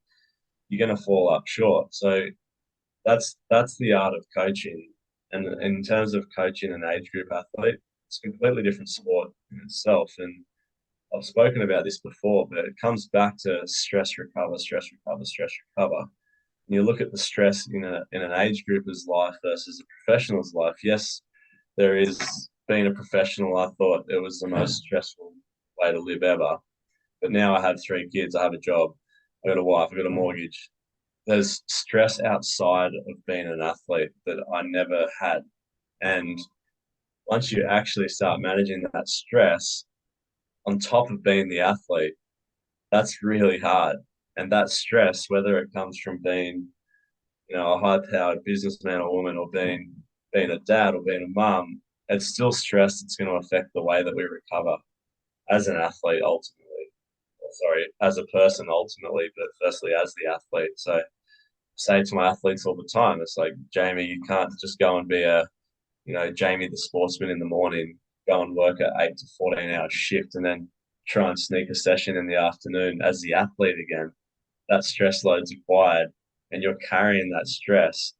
you're going to fall up short. So that's the art of coaching. And in terms of coaching an age group athlete, it's a completely different sport in itself. And I've spoken about this before, but it comes back to stress recover, stress recover, stress recover. And you look at the stress in an age grouper's life versus a professional's life. Yes, there is being a professional. I thought it was the most stressful way to live ever. But now I have 3 kids, I have a job, I got a wife, I got a mortgage. There's stress outside of being an athlete that I never had. And once you actually start managing that stress on top of being the athlete, that's really hard. And that stress, whether it comes from being, a high-powered businessman or woman, or being a dad or being a mum, it's still stress that's going to affect the way that we recover as an athlete ultimately. Sorry, as a person ultimately, but firstly as the athlete. So I say to my athletes all the time, it's like, Jamie, you can't just go and be Jamie the sportsman in the morning, go and work at 8 to 14 hour shift and then try and sneak a session in the afternoon as the athlete again. That stress load's acquired and you're carrying that stress.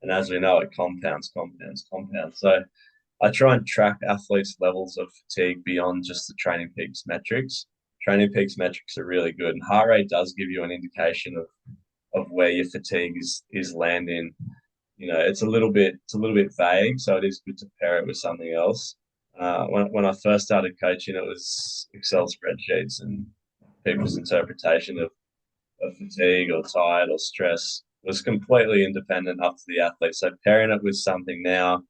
And as we know, it compounds, compounds, compounds. So I try and track athletes' levels of fatigue beyond just the training peaks metrics. Training peaks metrics are really good, and heart rate does give you an indication of where your fatigue is landing. It's a little bit vague, so it is good to pair it with something else. When I first started coaching, it was Excel spreadsheets and people's interpretation of fatigue or tired or stress was completely independent up to the athlete. So pairing it with something now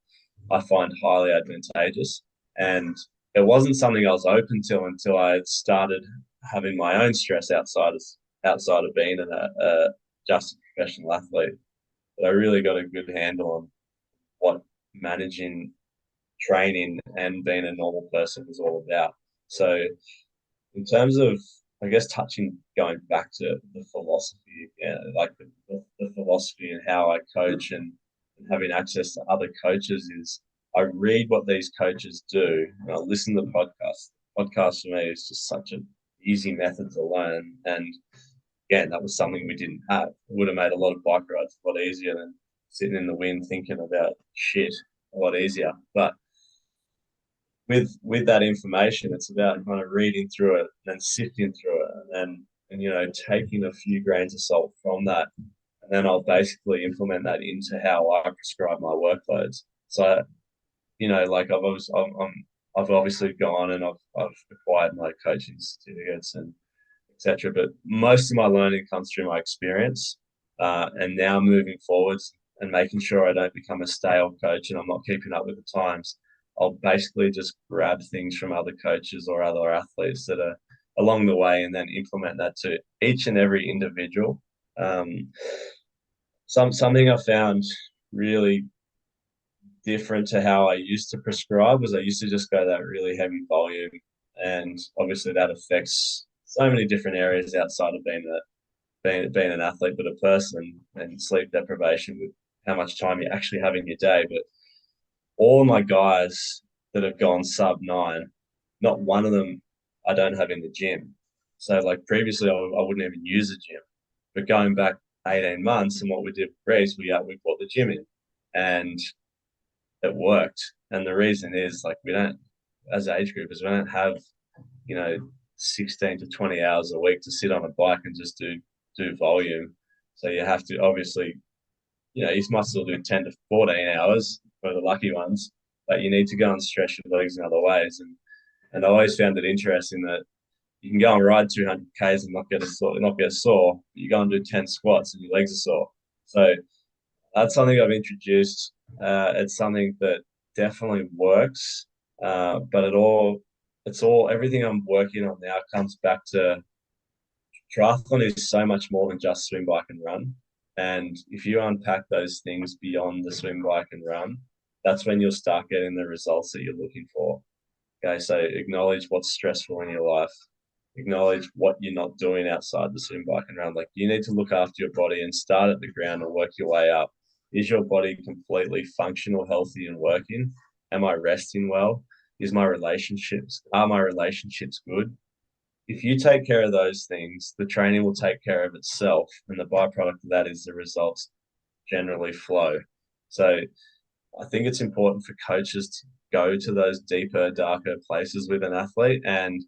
I find highly advantageous. And it wasn't something I was open to until I started having my own stress outside of being just a professional athlete. But I really got a good handle on what managing training and being a normal person was all about. So in terms of, I guess, going back to the philosophy, like the philosophy and how I coach and having access to other coaches is I read what these coaches do and I listen to podcasts. Podcast for me is just such an easy method to learn. And again, that was something we didn't have. It would have made a lot of bike rides a lot easier than sitting in the wind thinking about shit a lot easier. But with that information, it's about kind of reading through it and then sifting through it and taking a few grains of salt from that. And then I'll basically implement that into how I prescribe my workloads. So, like I've obviously gone and I've acquired my coaching certificates and etc. But most of my learning comes through my experience. And now moving forwards and making sure I don't become a stale coach and I'm not keeping up with the times, I'll basically just grab things from other coaches or other athletes that are along the way and then implement that to each and every individual. Um, something I found really different to how I used to prescribe was I used to just go that really heavy volume, and obviously that affects so many different areas outside of being an athlete, but a person, and sleep deprivation with how much time you actually have in your day. But all of my guys that have gone sub 9, not one of them I don't have in the gym. So like previously, I wouldn't even use a gym, but going back 18 months. And what we did for Reese, we brought the gym in, and it worked. And the reason is like we don't, as age groupers, we don't have, you know, 16 to 20 hours a week to sit on a bike and just do volume. So you have to obviously, you might still do 10 to 14 hours for the lucky ones, but you need to go and stretch your legs in other ways. And I always found it interesting that you can go and ride 200 k's and not get sore. You go and do 10 squats and your legs are sore. So that's something I've introduced. It's something that definitely works, but it's all everything I'm working on now comes back to triathlon is so much more than just swim, bike, and run. And if you unpack those things beyond the swim, bike, and run, that's when you'll start getting the results that you're looking for. Okay, so acknowledge what's stressful in your life. Acknowledge what you're not doing outside the swim, bike, and run. Like you need to look after your body and start at the ground and work your way up. Is your body completely functional, healthy, and working? Am I resting well? Are my relationships good? If you take care of those things, the training will take care of itself. And the byproduct of that is the results generally flow. So I think it's important for coaches to go to those deeper, darker places with an athlete. And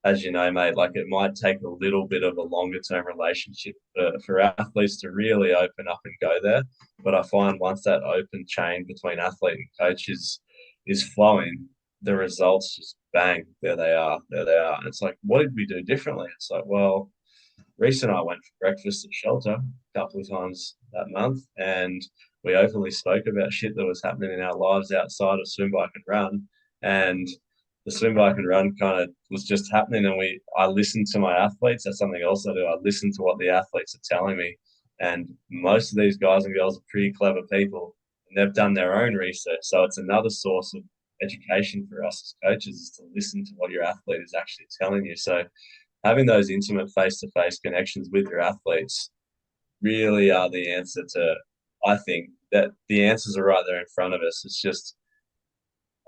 as you know, mate, like it might take a little bit of a longer term relationship for athletes to really open up and go there. But I find once that open chain between athlete and coach is flowing, the results just bang, there they are, there they are. And it's like, what did we do differently? It's like, well, Reese and I went for breakfast at shelter a couple of times that month, and we openly spoke about shit that was happening in our lives outside of swim, bike, and run. And the swim, bike, and run kind of was just happening. And I listened to my athletes. That's something else I do. I listen to what the athletes are telling me. And most of these guys and girls are pretty clever people, and they've done their own research. So it's another source of education for us as coaches is to listen to what your athlete is actually telling you. So having those intimate face-to-face connections with your athletes really are the answer to, I think that the answers are right there in front of us. It's just,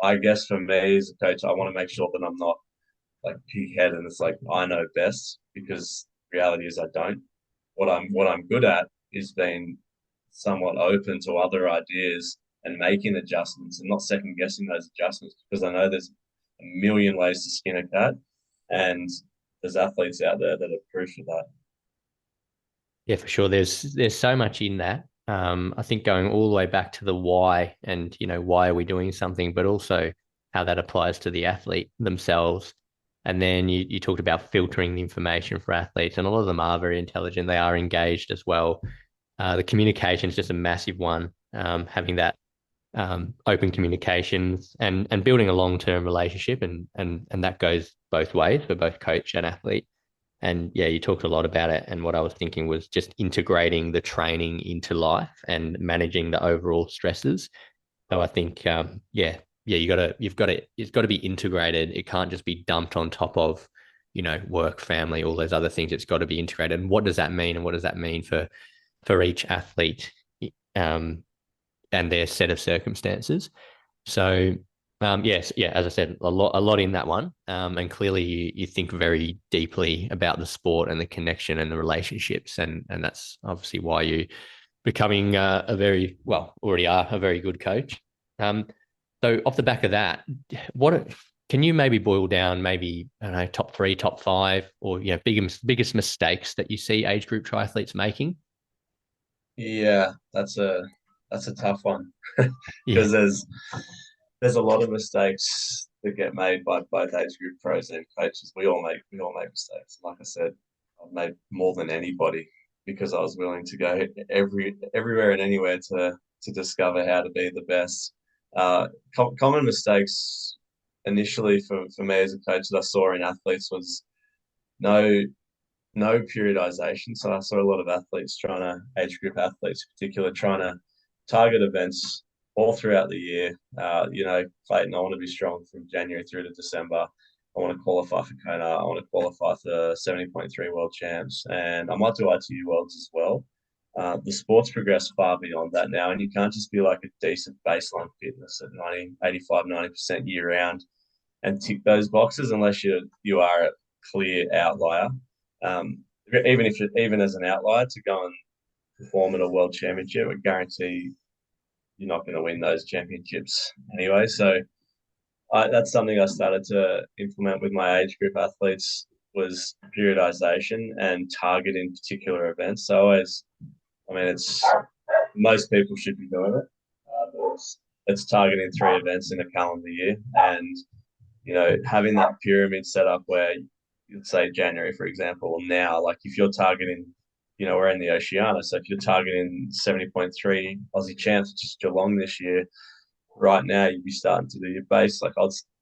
I guess for me as a coach, I want to make sure that I'm not like pighead and it's like I know best, because reality is I don't. What I'm good at is being somewhat open to other ideas and making adjustments and not second guessing those adjustments, because I know there's a million ways to skin a cat, and there's athletes out there that are proof of that. Yeah, for sure. There's so much in that. I think going all the way back to the why and why are we doing something, but also how that applies to the athlete themselves. And then you talked about filtering the information for athletes, and a lot of them are very intelligent. They are engaged as well. The communication is just a massive one. Having that open communications and building a long-term relationship, and that goes both ways for both coach and athlete. And yeah, you talked a lot about it. And what I was thinking was just integrating the training into life and managing the overall stresses. So I think, yeah, it's got to be integrated. It can't just be dumped on top of, work, family, all those other things. It's got to be integrated. And what does that mean? And what does that mean for each athlete, um, and their set of circumstances? So yes, yeah, as I said, a lot in that one. And clearly you think very deeply about the sport and the connection and the relationships. And that's obviously why you becoming already are a very good coach. So off the back of that, what can you maybe boil down maybe, I don't know, top three, top five, or biggest mistakes that you see age group triathletes making? Yeah, that's a tough one Yeah. because there's a lot of mistakes that get made by both age group pros and coaches. We all make mistakes. Like I said, I've made more than anybody because I was willing to go everywhere and anywhere to discover how to be the best. Common mistakes initially for me as a coach that I saw in athletes was no no periodization. So I saw a lot of athletes trying to, age group athletes in particular, trying to target events all throughout the year. Clayton, I want to be strong from January through to December. I want to qualify for Kona. I want to qualify for 70.3 world champs. And I might do ITU worlds as well. The sports progress far beyond that now. And you can't just be like a decent baseline fitness at 90% year round and tick those boxes unless you are a clear outlier. Even as an outlier to go and perform at a world championship, I guarantee you're not going to win those championships anyway. So that's something I started to implement with my age group athletes was periodization and targeting particular events. So always, I mean, it's most people should be doing it. But it's targeting 3 events in a calendar year, and having that pyramid set up where you'd say January, for example, now, like if you're targeting, we're in the Oceania, so if you're targeting 70.3 Aussie champs, which is Geelong this year, right now you'd be starting to do your base. Like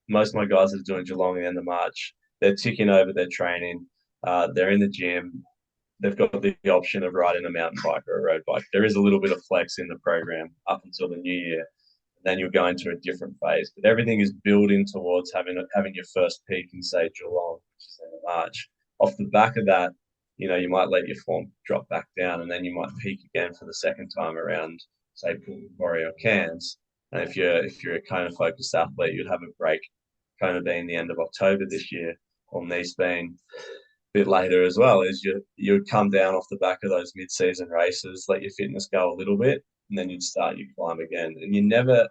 most of my guys that are doing Geelong at the end of March, they're ticking over their training. They're in the gym. They've got the option of riding a mountain bike or a road bike. There is a little bit of flex in the program up until the new year. Then you'll go into a different phase. But everything is building towards having your first peak in, say, Geelong, which is in March. Off the back of that, you might let your form drop back down, and then you might peak again for the second time around, say, Port or Cairns. And if you're a Kona focused athlete, you'd have a break, Kona being the end of October this year, or Nice being a bit later as well. Is you'd come down off the back of those mid-season races, let your fitness go a little bit, and then you'd start your climb again. And you never,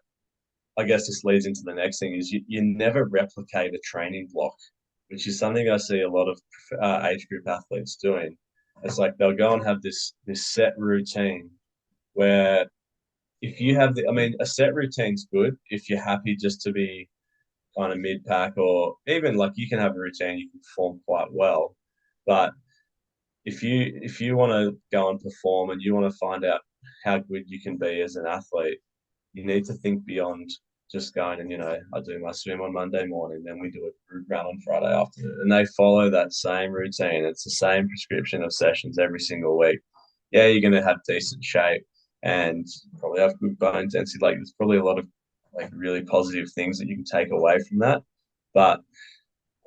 I guess this leads into the next thing, is you never replicate a training block, which is something I see a lot of age group athletes doing. It's like they'll go and have this set routine where if you have I mean, a set routine's good if you're happy just to be kind of mid pack, or even like you can have a routine you can perform quite well. But if you want to go and perform and you want to find out how good you can be as an athlete, you need to think beyond just going and, I do my swim on Monday morning, then we do a group run on Friday afternoon. And they follow that same routine. It's the same prescription of sessions every single week. Yeah, you're going to have decent shape and probably have good bone density. Like there's probably a lot of like really positive things that you can take away from that. But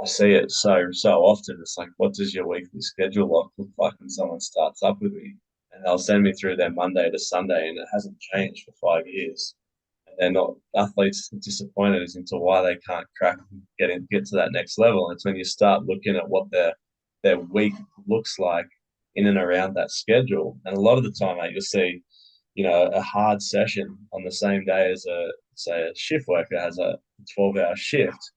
I see it so often. It's like, what does your weekly schedule look like when someone starts up with me? And they'll send me through their Monday to Sunday, and it hasn't changed for 5 years. And they're not athletes are disappointed as into why they can't crack and get to that next level. And it's when you start looking at what their week looks like in and around that schedule. And a lot of the time, mate, you'll see, a hard session on the same day as a shift worker has a 12-hour shift,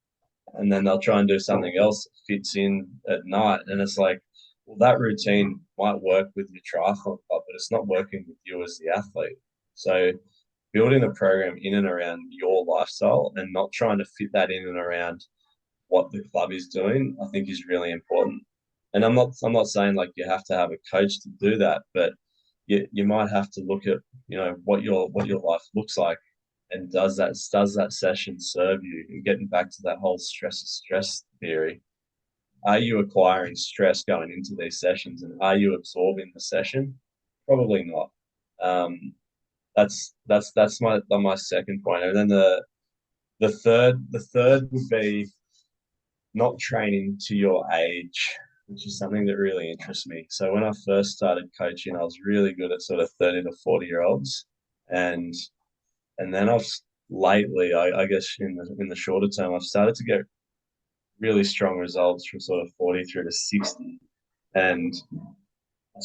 and then they'll try and do something else that fits in at night. And it's like, well, that routine might work with your triathlon club, but it's not working with you as the athlete. So building a program in and around your lifestyle and not trying to fit that in and around what the club is doing, I think is really important. And I'm not saying like you have to have a coach to do that, but you might have to look at, what your life looks like, and does that session serve you? And getting back to that whole stress theory, are you acquiring stress going into these sessions, and are you absorbing the session? Probably not. That's my second point. And then the third would be not training to your age, which is something that really interests me. So when I first started coaching, I was really good at sort of 30 to 40-year-olds, and then I've lately, I guess in the shorter term, I've started to get really strong results from sort of 40 through to 60. And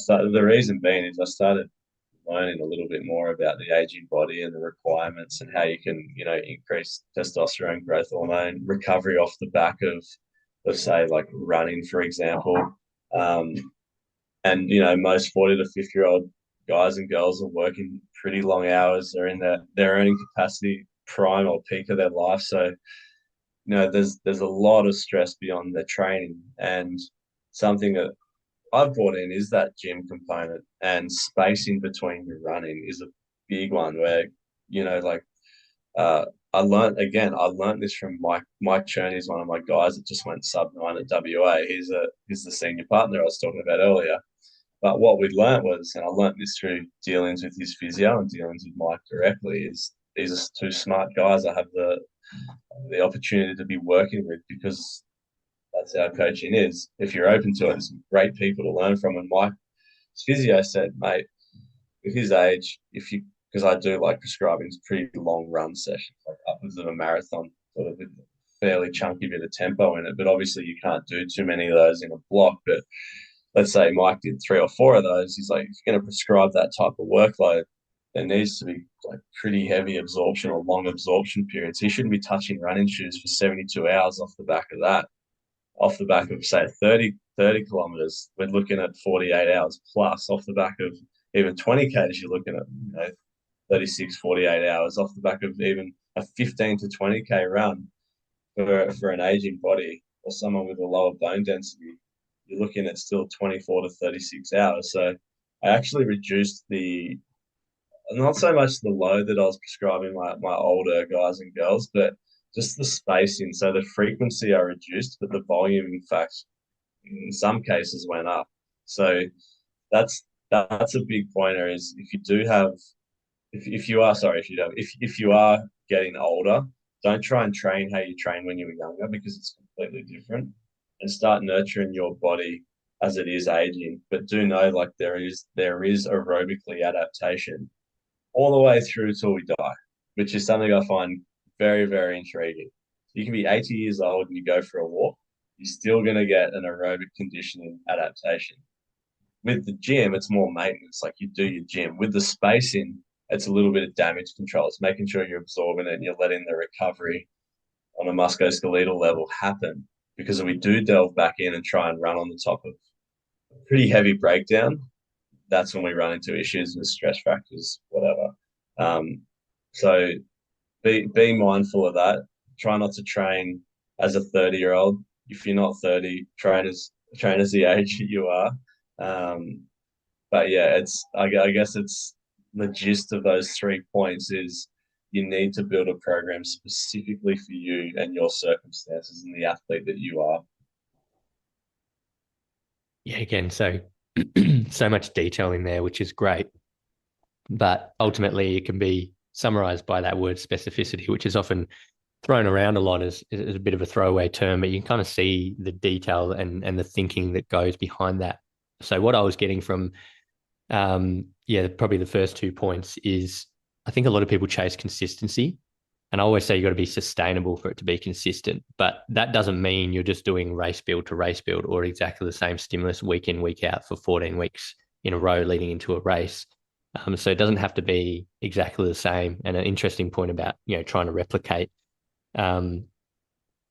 the reason being is I started learning a little bit more about the aging body and the requirements and how you can, increase testosterone growth hormone recovery off the back of say like running, for example. Um, and most 40 to 50-year-old guys and girls are working pretty long hours. They're in their earning capacity prime or peak of their life. So there's a lot of stress beyond their training, and something that I've brought in is that gym component, and spacing between your running is a big one where, like I learned this from Mike Cherney, is one of my guys that just went sub 9 at WA. He's the senior partner I was talking about earlier. But what we learned was, and I learned this through dealings with his physio and dealings with Mike directly, is these are two smart guys I have the opportunity to be working with, because that's how coaching is. If you're open to it, there's some great people to learn from. And Mike's physio said, mate, with his age, because I do like prescribing pretty long run sessions, like upwards of a marathon, sort of with a fairly chunky bit of tempo in it. But obviously, you can't do too many of those in a block. But let's say Mike did 3 or 4 of those, he's like, if you're going to prescribe that type of workload, there needs to be like pretty heavy absorption or long absorption periods. He shouldn't be touching running shoes for 72 hours off the back of that. Off the back of, say, 30 kilometers, we're looking at 48 hours plus. Off the back of even 20 Ks, you're looking at 36, 48 hours. Off the back of even a 15 to 20K run for an aging body or someone with a lower bone density, you're looking at still 24 to 36 hours. So I actually reduced the, not so much the load that I was prescribing my older guys and girls, but just the spacing. So the frequency I reduced, but the volume, in fact, in some cases went up. So that's a big pointer. Is if you do have, if you are sorry, if you are getting older, don't try and train how you train when you were younger, because it's completely different. And start nurturing your body as it is aging. But do know, like, there is aerobically adaptation all the way through till we die, which is something I find very, very intriguing. You can be 80 years old and you go for a walk, you're still going to get an aerobic conditioning adaptation. With the gym, it's more maintenance, like you do your gym. With the spacing, it's a little bit of damage control. It's making sure you're absorbing it and you're letting the recovery on a musculoskeletal level happen. Because if we do delve back in and try and run on the top of a pretty heavy breakdown, that's when we run into issues with stress fractures, whatever. Um, so be mindful of that. Try not to train as a 30-year-old. If you're not 30, train as the age you are. But yeah, I guess it's the gist of those 3 points is you need to build a program specifically for you and your circumstances and the athlete that you are. Yeah, again, so so much detail in there, which is great. But ultimately, it can be summarized by that word specificity, which is often thrown around a lot as a bit of a throwaway term, but you can kind of see the detail and the thinking that goes behind that. So what I was getting from, yeah, probably the first 2 points is I think a lot of people chase consistency. And I always say you've got to be sustainable for it to be consistent. But that doesn't mean you're just doing race build to race build or exactly the same stimulus week in, week out for 14 weeks in a row leading into a race. So it doesn't have to be exactly the same. And an interesting point about, trying to replicate. Um,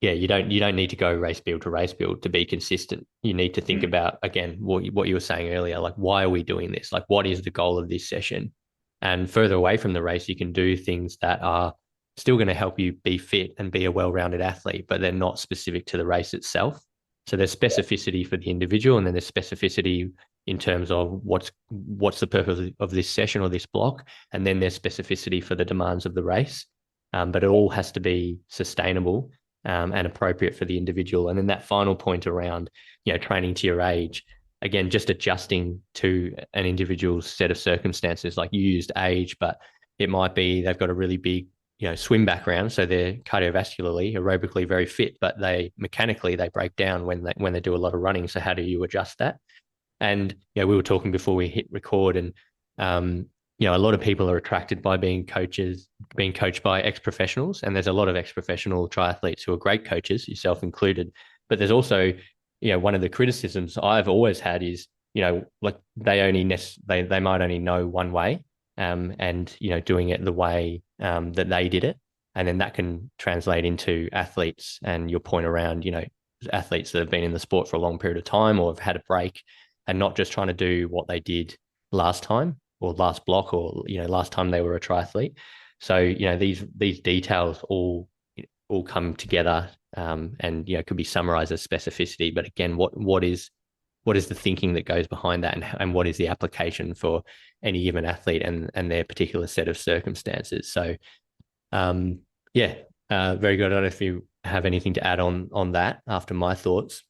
yeah, you don't need to go race build to race build to be consistent. You need to think Mm. about, again, what you were saying earlier, like, why are we doing this? Like, what is the goal of this session? And further away from the race, you can do things that are still going to help you be fit and be a well-rounded athlete, but they're not specific to the race itself. So there's Yeah. specificity for the individual, and then there's specificity in terms of what's the purpose of this session or this block, and then there's specificity for the demands of the race. But it all has to be sustainable and appropriate for the individual. And then that final point around, training to your age, again, just adjusting to an individual's set of circumstances. Like, you used age, but it might be they've got a really big, swim background, so they're cardiovascularly, aerobically very fit, but they mechanically they break down when they do a lot of running. So how do you adjust that? And we were talking before we hit record, and a lot of people are attracted by being coached by ex-professionals, and there's a lot of ex-professional triathletes who are great coaches, yourself included. But there's also, one of the criticisms I've always had is, like, they might only know one way, and doing it the way that they did it, and then that can translate into athletes. And your point around, athletes that have been in the sport for a long period of time or have had a break, and not just trying to do what they did last time or last block or last time they were a triathlete. So these details all come together, and could be summarized as specificity. But again, what is the thinking that goes behind that, and what is the application for any given athlete and their particular set of circumstances? So um, yeah, very good. I don't know if you have anything to add on that after my thoughts.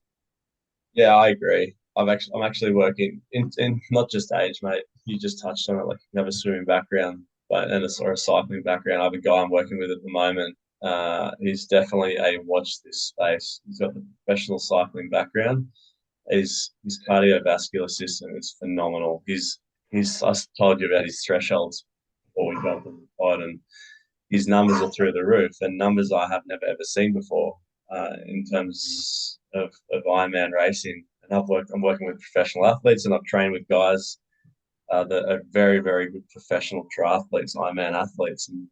Yeah, I agree. I'm actually working in not just age, mate. You just touched on it. Like, you have a swimming background, but and a sort of cycling background. I have a guy I'm working with at the moment. He's definitely a watch this space. He's got the professional cycling background. His cardiovascular system is phenomenal. He's I told you about his thresholds before we jumped on the pod, and his numbers are through the roof, and numbers I have never ever seen before in terms of Ironman racing. And I'm working with professional athletes, and I've trained with guys that are very, very good professional triathletes, Ironman athletes. And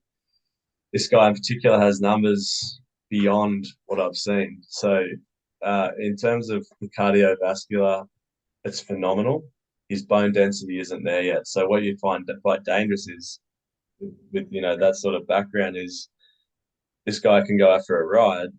this guy in particular has numbers beyond what I've seen. So, in terms of the cardiovascular, it's phenomenal. His bone density isn't there yet. So, what you find quite dangerous is with that sort of background is this guy can go out for a ride,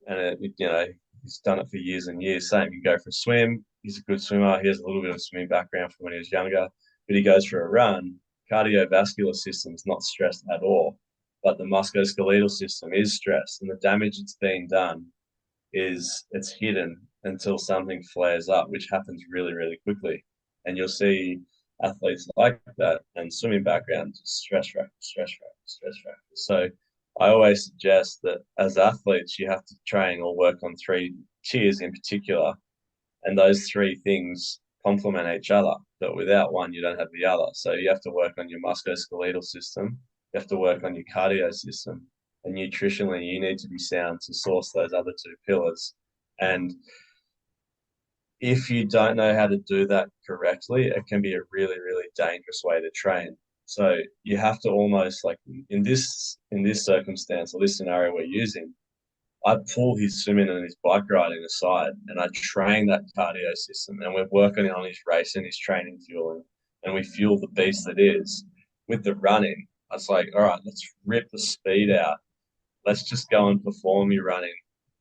and he's done it for years and years. Same, you go for a swim. He's a good swimmer. He has a little bit of swimming background from when he was younger, but he goes for a run. Cardiovascular system is not stressed at all, but the musculoskeletal system is stressed, and the damage that's being done is it's hidden until something flares up, which happens really, really quickly. And you'll see athletes like that and swimming backgrounds, stress factor, stress factor, stress factor. So I always suggest that as athletes, you have to train or work on three tiers in particular, and those three things complement each other. But without one, you don't have the other. So you have to work on your musculoskeletal system, you have to work on your cardio system, and nutritionally, you need to be sound to source those other two pillars. And if you don't know how to do that correctly, it can be a really, really dangerous way to train. So you have to almost like in this circumstance or this scenario we're using, I pull his swimming and his bike riding aside, and I train that cardio system, and we're working on his race and his training fueling, and we fuel the beast that is. With the running, I was like, all right, let's rip the speed out. Let's just go and perform your running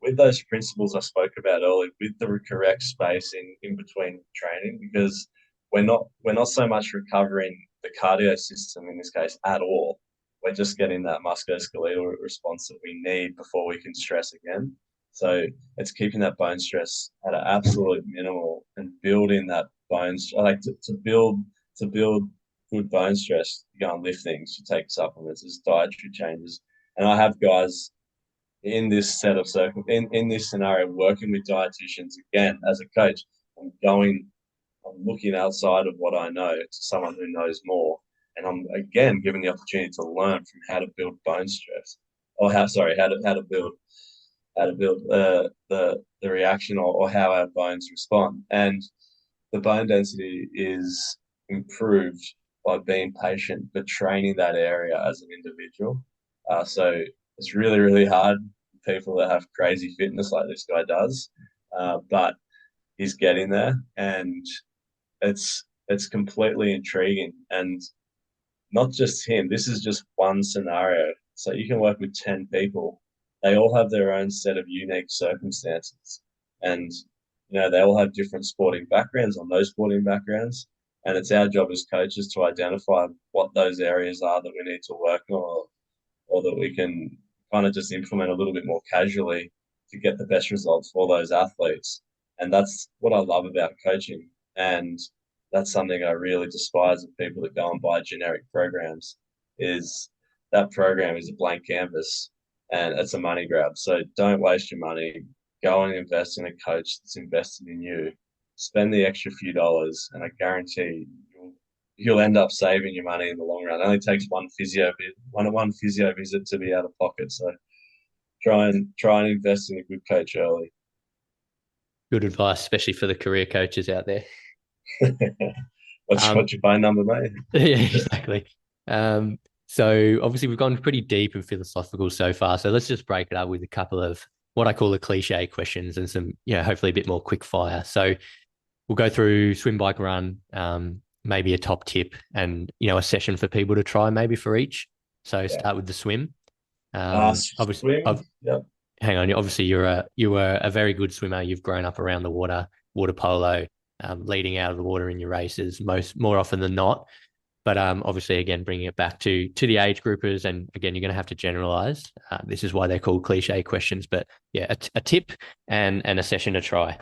with those principles I spoke about earlier, with the correct spacing in between training, because we're not so much recovering the cardio system in this case at all. We're just getting that musculoskeletal response that we need before we can stress again. So it's keeping that bone stress at an absolute minimal and building that like to build good bone stress. You go and lift things, you take supplements, there's dietary changes. And I have guys in this set of in this scenario working with dietitians again as a coach. I'm looking outside of what I know to someone who knows more, and I'm again given the opportunity to learn from how to build bone stress, or how to build the reaction, or how our bones respond. And the bone density is improved by being patient, but training that area as an individual. So it's really, really hard for people that have crazy fitness like this guy does, but he's getting there, and it's completely intriguing. And not just him. This is just one scenario. So you can work with 10 people. They all have their own set of unique circumstances. And, they all have different sporting backgrounds or no sporting backgrounds. And it's our job as coaches to identify what those areas are that we need to work on, or that we can kind of just implement a little bit more casually to get the best results for those athletes. And that's what I love about coaching. And that's something I really despise of people that go and buy generic programs, is that program is a blank canvas and it's a money grab. So don't waste your money. Go and invest in a coach that's invested in you. Spend the extra few dollars, and I guarantee you'll end up saving your money in the long run. It only takes one physio visit to be out of pocket. So try and invest in a good coach early. Good advice, especially for the career coaches out there. What's your phone number, mate? Yeah, exactly. So obviously we've gone pretty deep and philosophical so far. So let's just break it up with a couple of what I call the cliche questions and some, hopefully a bit more quick fire. So we'll go through swim, bike, run, maybe a top tip, and a session for people to try maybe for each. So Yeah. start with the swim. Obviously, Swim. Yep. hang on. Obviously, you were a very good swimmer. You've grown up around the water polo, leading out of the water in your races more often than not. But obviously, again, bringing it back to the age groupers, and again, you're going to have to generalize. This is why they're called cliche questions. But yeah, a tip and a session to try.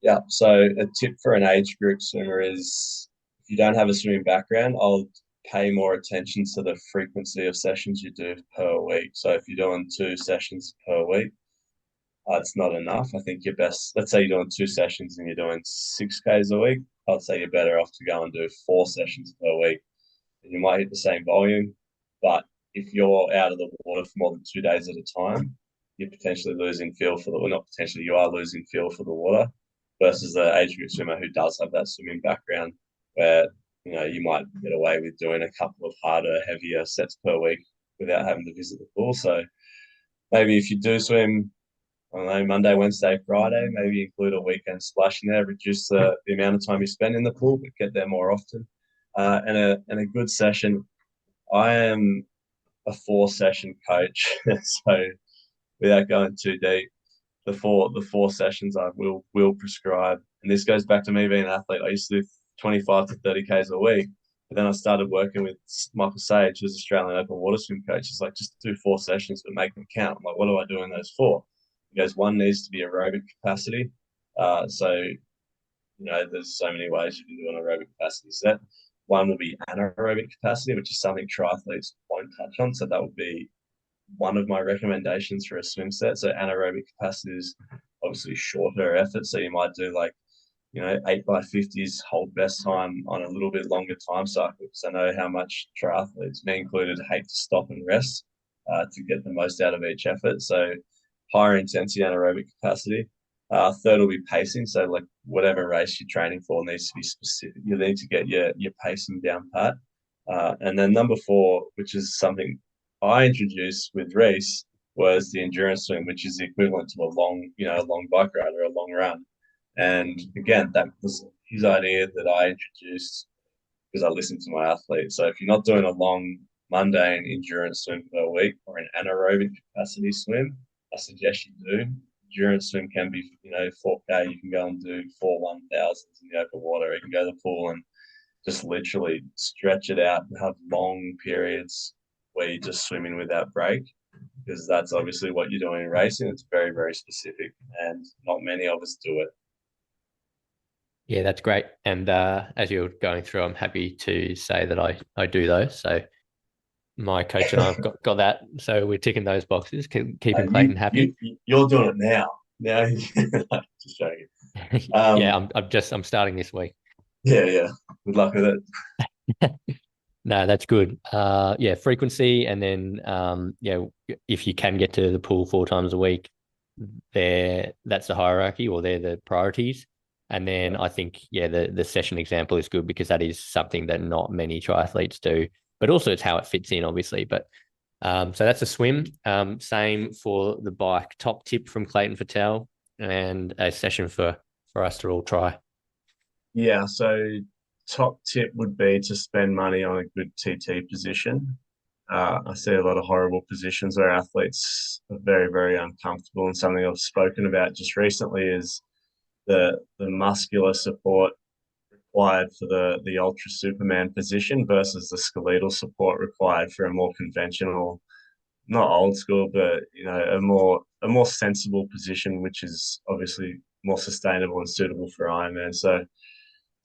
Yeah. So a tip for an age group swimmer is, if you don't have a swimming background, I'll pay more attention to the frequency of sessions you do per week. So if you're doing 2 sessions per week, it's not enough. I think you're best. Let's say you're doing 2 sessions and you're doing 6Ks a week. I'd say you're better off to go and do 4 sessions per week. And you might hit the same volume, but if you're out of the water for more than 2 days at a time, you're potentially losing feel for the, well, not potentially, you are losing feel for the water, versus the age group swimmer who does have that swimming background, where you might get away with doing a couple of harder, heavier sets per week without having to visit the pool. So maybe if you do swim, I don't know, Monday, Wednesday, Friday, maybe include a weekend splash in there, reduce the amount of time you spend in the pool, but get there more often. And a good session. I am a 4 session coach, so without going too deep, the four sessions I will prescribe. And this goes back to me being an athlete. I used to do 25 to 30 Ks a week. But then I started working with Michael Sage, who's Australian Open water swim coach. He's like, just do 4 sessions, but make them count. I'm like, what do I do in those four? He goes, one needs to be aerobic capacity. So there's so many ways you can do an aerobic capacity set. One will be anaerobic capacity, which is something triathletes won't touch on. So that would be one of my recommendations for a swim set. So anaerobic capacity is obviously shorter effort. So you might do like, 8x50s hold best time on a little bit longer time cycle. Because I know how much triathletes, me included, hate to stop and rest to get the most out of each effort. So higher intensity anaerobic capacity. Third will be pacing. So like whatever race you're training for needs to be specific. You need to get your pacing down pat. And then number four, which is something I introduced with Reese, was the endurance swim, which is the equivalent to a long bike ride or a long run. And again, that was his idea that I introduced because I listened to my athletes. So if you're not doing a long mundane endurance swim per week or an anaerobic capacity swim, I suggest you do. Endurance swim can be, 4K. You can go and do 4 1,000s in the open water. You can go to the pool and just literally stretch it out and have long periods where you're just swimming without break, because that's obviously what you're doing in racing. It's very, very specific, and not many of us do it. Yeah, that's great. And as you're going through, I'm happy to say that I do those. So my coach and I've got that. So we're ticking those boxes, keeping You Clayton happy. you you're doing it now. Now, just joking. Yeah, Um, I'm starting this week. yeah, yeah. Good luck with it. No, that's good. Yeah, frequency, and then if you can get to the pool 4 times a week, that's the hierarchy, or they're the priorities. And then Yeah. I think, yeah, the session example is good because that is something that not many triathletes do, but also it's how it fits in, obviously. But so that's a swim. Same for the bike. Top tip from Clayton Fettell, and a session for us to all try. Yeah, so top tip would be to spend money on a good TT position. I see a lot of horrible positions where athletes are very, very uncomfortable. And something I've spoken about just recently is the muscular support required for the ultra superman position versus the skeletal support required for a more conventional, not old school, but a more sensible position, which is obviously more sustainable and suitable for Ironman. So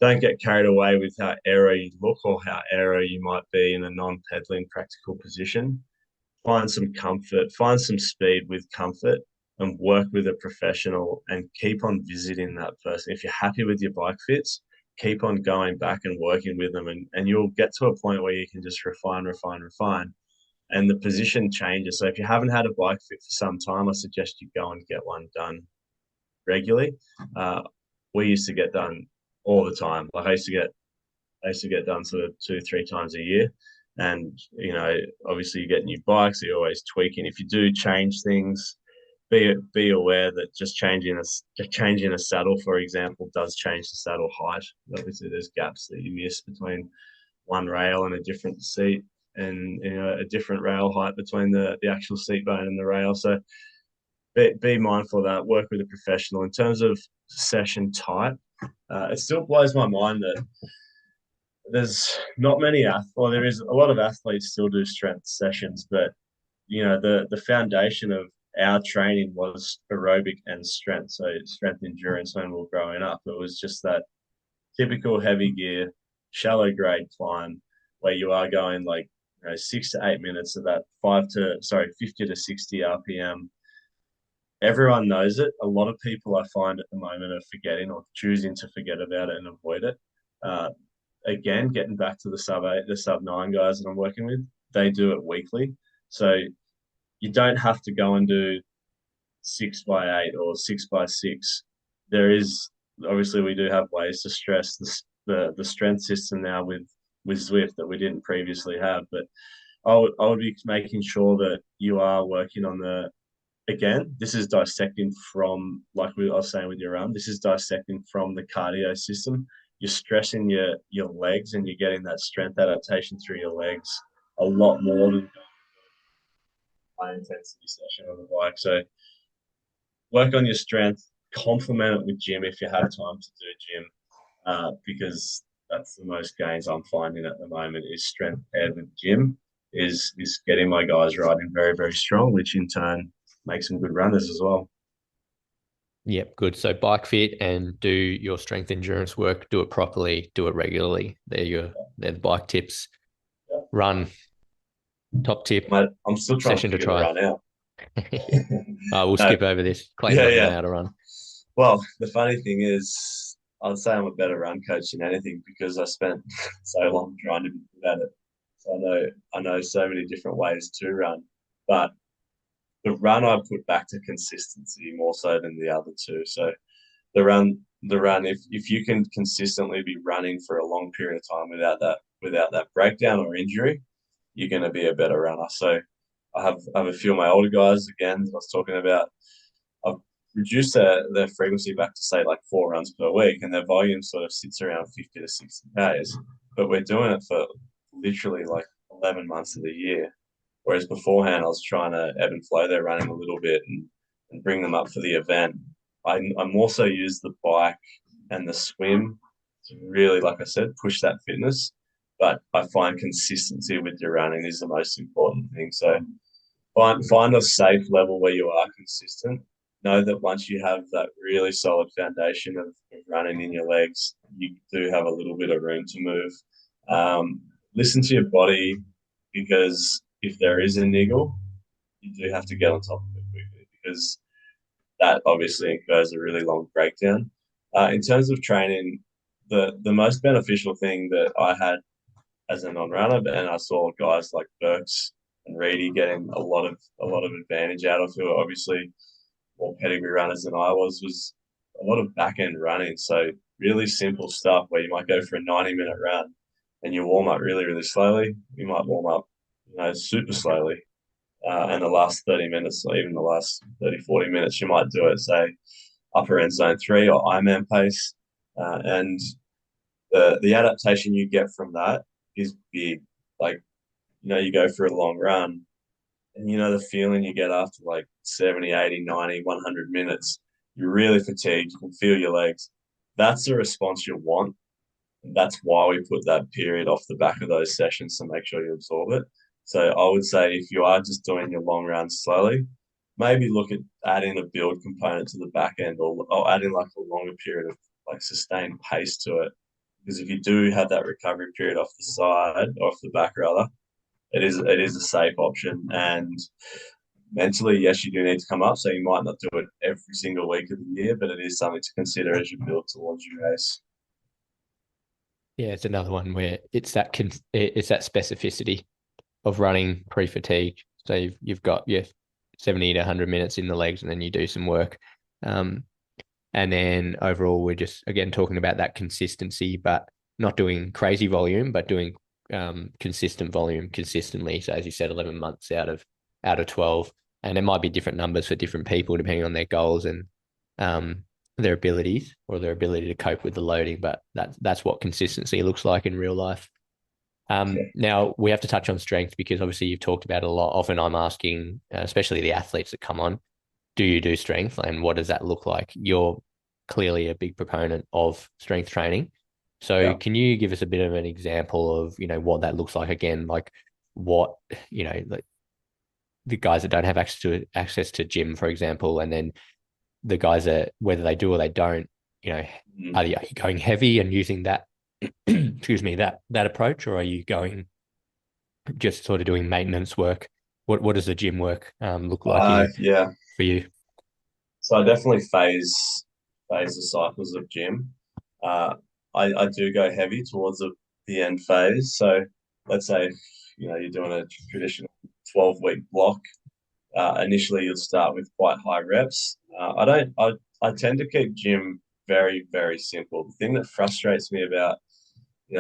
don't get carried away with how aero you look or how aero you might be in a non-pedaling practical position. Find some comfort, find some speed with comfort, and work with a professional and keep on visiting that person. If you're happy with your bike fits, keep on going back and working with them, and you'll get to a point where you can just refine, refine, refine. And the position changes. So if you haven't had a bike fit for some time, I suggest you go and get one done regularly. Uh, we used to get done all the time. Like I used to get done sort of 2, 3 times a year. And obviously you get new bikes, so you're always tweaking. If you do change things, be aware that just changing a saddle, for example, does change the saddle height. Obviously, there's gaps that you miss between one rail and a different seat, and a different rail height between the actual seat bone and the rail. So be mindful of that. Work with a professional. In terms of session type, it still blows my mind that there's not many well, there is a lot of athletes still do strength sessions, but the foundation of our training was aerobic and strength. So strength endurance when we were growing up, it was just that typical heavy gear, shallow grade climb where you are going like 6 to 8 minutes of that 50 to 60 RPM. Everyone knows it. A lot of people I find at the moment are forgetting or choosing to forget about it and avoid it. Uh, Again, getting back to the sub 8, the sub 9 guys that I'm working with, they do it weekly. So you don't have to go and do 6x8 or 6x6. There is obviously we do have ways to stress the strength system now with Zwift that we didn't previously have. But I would be making sure that you are working on the again. This is dissecting from I was saying with your run. This is dissecting from the cardio system. You're stressing your legs and you're getting that strength adaptation through your legs a lot more than high intensity session on the bike. So work on your strength, complement it with gym if you have time to do gym, because that's the most gains I'm finding at the moment is strength paired with gym is getting my guys riding very, very strong, which in turn makes them good runners as well. Yep, good. So bike fit and do your strength endurance work, do it properly, do it regularly. They're the bike tips. Yeah. Run, top tip, Mate, I'm still trying to session to figure the try. run out. We'll No, skip over this. Clayton yeah, doesn't know yeah. how to run. Well, the funny thing is, I'd say I'm a better run coach than anything because I spent so long trying to be good at it. So I know so many different ways to run, but the run I put back to consistency more so than the other two. So the run, if you can consistently be running for a long period of time without that breakdown or injury, you're going to be a better runner. So I have a few of my older guys again that I was talking about. I've reduced their frequency back to say like 4 runs per week, and their volume sort of sits around 50 to 60 k's. But we're doing it for literally like 11 months of the year. Whereas beforehand, I was trying to ebb and flow their running a little bit and bring them up for the event. I'm also use the bike and the swim to really, like I said, push that fitness. But I find consistency with your running is the most important thing. So find a safe level where you are consistent. Know that once you have that really solid foundation of running in your legs, you do have a little bit of room to move. Listen to your body because if there is a niggle, you do have to get on top of it quickly because that obviously incurs a really long breakdown. In terms of training, the most beneficial thing that I had as a non-runner, and I saw guys like Burks and Reedy getting a lot of advantage out of who are obviously more pedigree runners than I was a lot of back end running. So really simple stuff where you might go for a 90-minute run and you warm up really, really slowly. You might warm up, super slowly. And the last 30 minutes, or even the last 30, 40 minutes, you might do it, say, upper end zone 3 or Ironman pace. And the adaptation you get from that is big. Like, you go for a long run and the feeling you get after like 70, 80, 90, 100 minutes, you're really fatigued. You can feel your legs. That's the response you want. And that's why we put that period off the back of those sessions to make sure you absorb it. So I would say if you are just doing your long runs slowly, maybe look at adding a build component to the back end or adding like a longer period of like sustained pace to it. Because if you do have that recovery period off the side, off the back rather, it is a safe option. And mentally, yes, you do need to come up. So you might not do it every single week of the year, but it is something to consider as you build towards your race. Yeah, it's another one where it's that specificity of running pre-fatigue. So you've got 70 to 100 minutes in the legs, and then you do some work. And then overall, we're just again talking about that consistency, but not doing crazy volume, but doing consistent volume consistently. So as you said, 11 months out of 12, and it might be different numbers for different people depending on their goals and their abilities or their ability to cope with the loading. But that's what consistency looks like in real life. Yeah. Now we have to touch on strength because obviously you've talked about it a lot. Often I'm asking, especially the athletes that come on, do you do strength and what does that look like? You're clearly a big proponent of strength training. So Yeah. can you give us a bit of an example of, what that looks like again, like what, like the guys that don't have access to gym, for example, and then the guys that whether they do or they don't, you know, Mm. are you going heavy and using that, excuse me, that approach, or are you going just sort of doing maintenance work? What does the gym work look like Yeah. for you? So I definitely phase the cycles of gym. Uh, I do go heavy towards the end phase. So let's say you're doing a traditional 12-week block. Initially, you'll start with quite high reps. I don't. I tend to keep gym very, very simple. The thing that frustrates me about,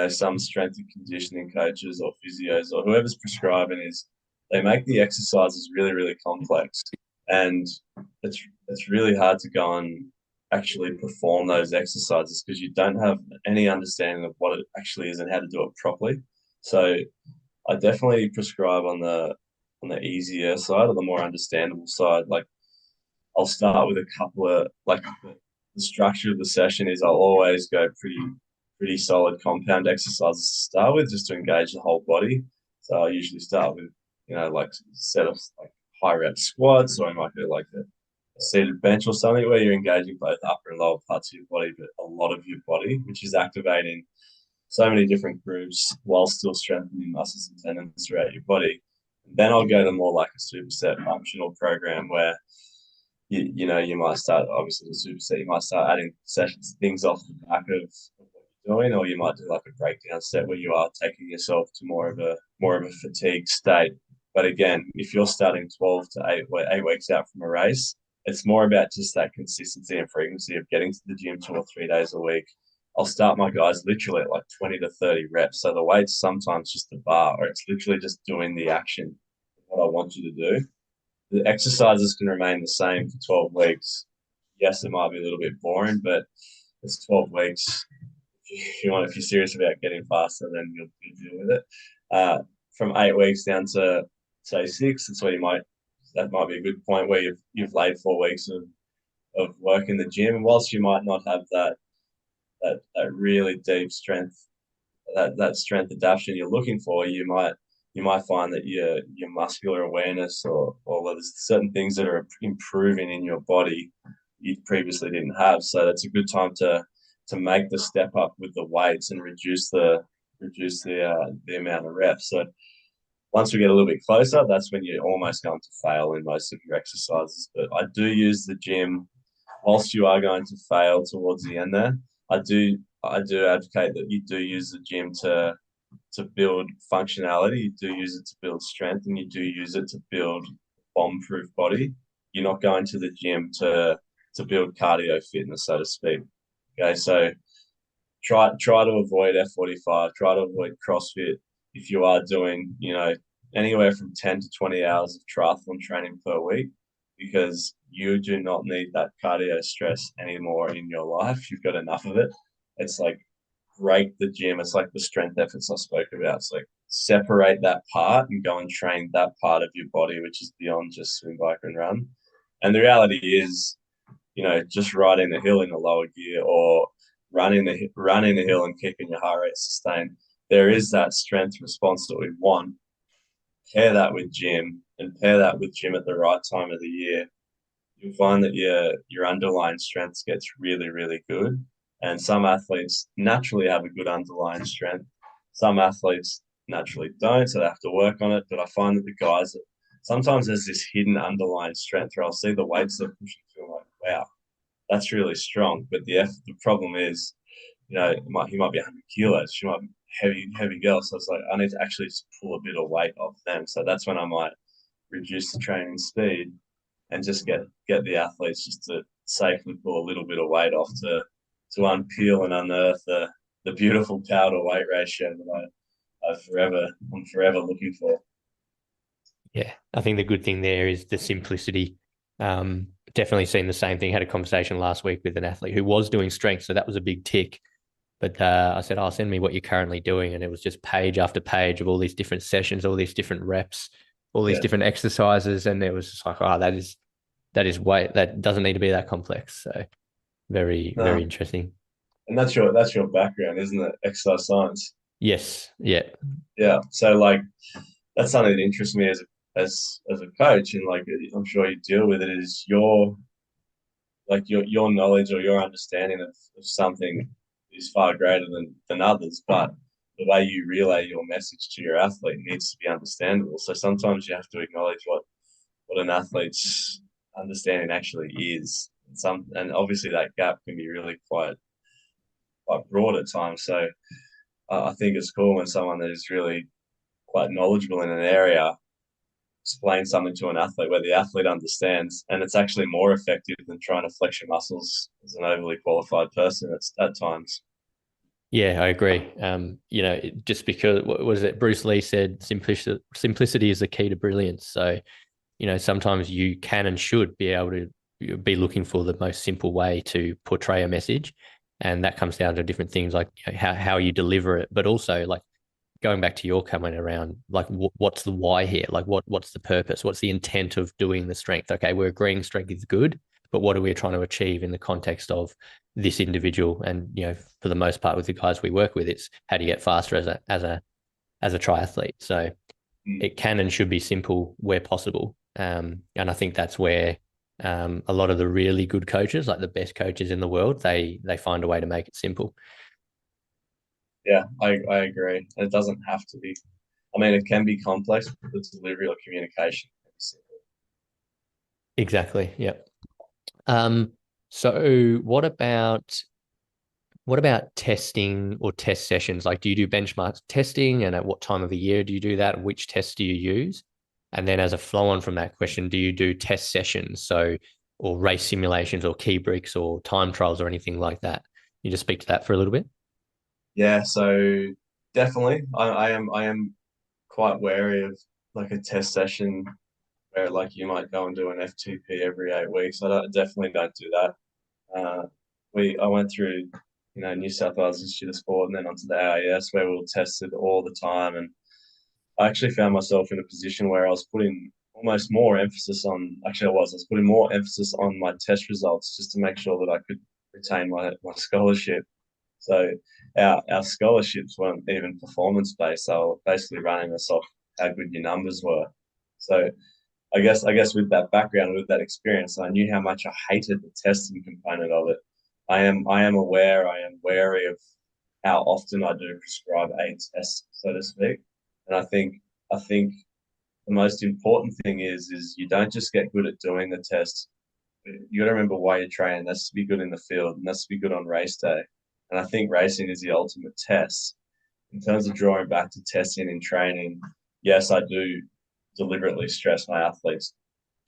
some strength and conditioning coaches or physios or whoever's prescribing is they make the exercises really, really complex. And it's really hard to go and actually perform those exercises because you don't have any understanding of what it actually is and how to do it properly. So I definitely prescribe on the easier side or the more understandable side. Like I'll start with a couple of like the structure of the session is I'll always go pretty solid compound exercises to start with just to engage the whole body. So I usually start with like set of like high rep squats, or I might do like a seated bench or something where you're engaging both upper and lower parts of your body, but a lot of your body, which is activating so many different groups while still strengthening muscles and tendons throughout your body. Then I'll go to more like a superset functional program where you might start obviously the superset, you might start adding sessions things off the back of what you're doing, or you might do like a breakdown set where you are taking yourself to more of a fatigue state. But again, if you're starting 12 to 8 weeks out from a race, it's more about just that consistency and frequency of getting to the gym 2 or 3 days a week. I'll start my guys literally at like 20 to 30 reps. So the weight's sometimes just the bar, or it's literally just doing the action, what I want you to do. The exercises can remain the same for 12 weeks. Yes, it might be a little bit boring, but it's 12 weeks. If you're serious about getting faster, then you'll deal with it. From 8 weeks down to say 6, that's where that might be a good point where you've laid 4 weeks of work in the gym. And whilst you might not have that really deep strength, that strength adaptation you're looking for, you might find that your muscular awareness or there's certain things that are improving in your body you previously didn't have. So that's a good time to make the step up with the weights and reduce the amount of reps. So once we get a little bit closer, that's when you're almost going to fail in most of your exercises. But I do use the gym whilst you are going to fail towards the end there. I do advocate that you do use the gym to build functionality. You do use it to build strength, and you do use it to build bomb-proof body. You're not going to the gym to build cardio fitness, so to speak. Okay, so try to avoid F45. Try to avoid CrossFit if you are doing anywhere from 10 to 20 hours of triathlon training per week, because you do not need that cardio stress anymore in your life. You've got enough of it. It's like break the gym. It's like the strength efforts I spoke about. It's like separate that part and go and train that part of your body, which is beyond just swim, bike, and run. And the reality is, just riding the hill in the lower gear or running the hill and keeping your heart rate sustained, there is that strength response that we want. Pair that with gym and pair that with gym at the right time of the year. You'll find that your underlying strength gets really, really good. And some athletes naturally have a good underlying strength. Some athletes naturally don't, so they have to work on it. But I find that the guys that sometimes there's this hidden underlying strength where I'll see the weights they're pushing through, like, wow, that's really strong. But the problem is, he might be 100 kilos. She might be heavy girl. So it's like I need to actually just pull a bit of weight off them. So that's when I might reduce the training speed and just get the athletes just to safely pull a little bit of weight off to unpeel and unearth the beautiful power to weight ratio that I'm forever looking for. Yeah, I think the good thing there is the simplicity. Definitely seen the same thing. Had a conversation last week with an athlete who was doing strength, so that was a big tick. But I said, "Oh, send me what you're currently doing," and it was just page after page of all these different sessions, all these different reps, all these Yeah. different exercises, and it was just like, "Oh, that is way that doesn't need to be that complex." So very, very No. interesting. And that's your background, isn't it? Exercise science. Yes, yeah, Yeah. So like that's something that interests me as a coach, and like I'm sure you deal with it, is your knowledge or your understanding of something is far greater than others, but the way you relay your message to your athlete needs to be understandable. So sometimes you have to acknowledge what an athlete's understanding actually is. And obviously that gap can be really quite broad at times. So I think it's cool when someone that is really quite knowledgeable in an area explain something to an athlete where the athlete understands, and it's actually more effective than trying to flex your muscles as an overly qualified person at times. Yeah, I agree. Just because what was it? Bruce Lee said, simplicity is the key to brilliance. So, sometimes you can and should be able to be looking for the most simple way to portray a message. And that comes down to different things like how you deliver it, but also like going back to your comment around like what's the why here? Like what's the purpose? What's the intent of doing the strength? Okay, we're agreeing strength is good, but what are we trying to achieve in the context of this individual? And for the most part, with the guys we work with, it's how do you get faster as a triathlete. So Mm. it can and should be simple where possible. And I think that's where a lot of the really good coaches, like the best coaches in the world, they find a way to make it simple. Yeah, I agree. It doesn't have to be. I mean, it can be complex, but the delivery or communication can be simple. Exactly. Yeah. So what about testing or test sessions? Like, do you do benchmark testing, and at what time of the year do you do that? Which tests do you use? And then, as a flow on from that question, do you do test sessions? So, or race simulations, or key bricks, or time trials, or anything like that? You just speak to that for a little bit. Yeah, so definitely, I am quite wary of like a test session where like you might go and do an FTP every 8 weeks. Definitely don't do that. I went through, New South Wales Institute of Sport and then onto the AIS where we were tested all the time. And I actually found myself in a position where I was putting almost more emphasis on, actually I was putting more emphasis on my test results just to make sure that I could retain my scholarship. So our scholarships weren't even performance based. They were basically running us off how good your numbers were. So I guess with that background, with that experience, I knew how much I hated the testing component of it. I am wary of how often I do prescribe a test, so to speak. And I think the most important thing is you don't just get good at doing the test. You got to remember why you're training. That's to be good in the field, and that's to be good on race day. And I think racing is the ultimate test. In terms of drawing back to testing and training, yes, I do deliberately stress my athletes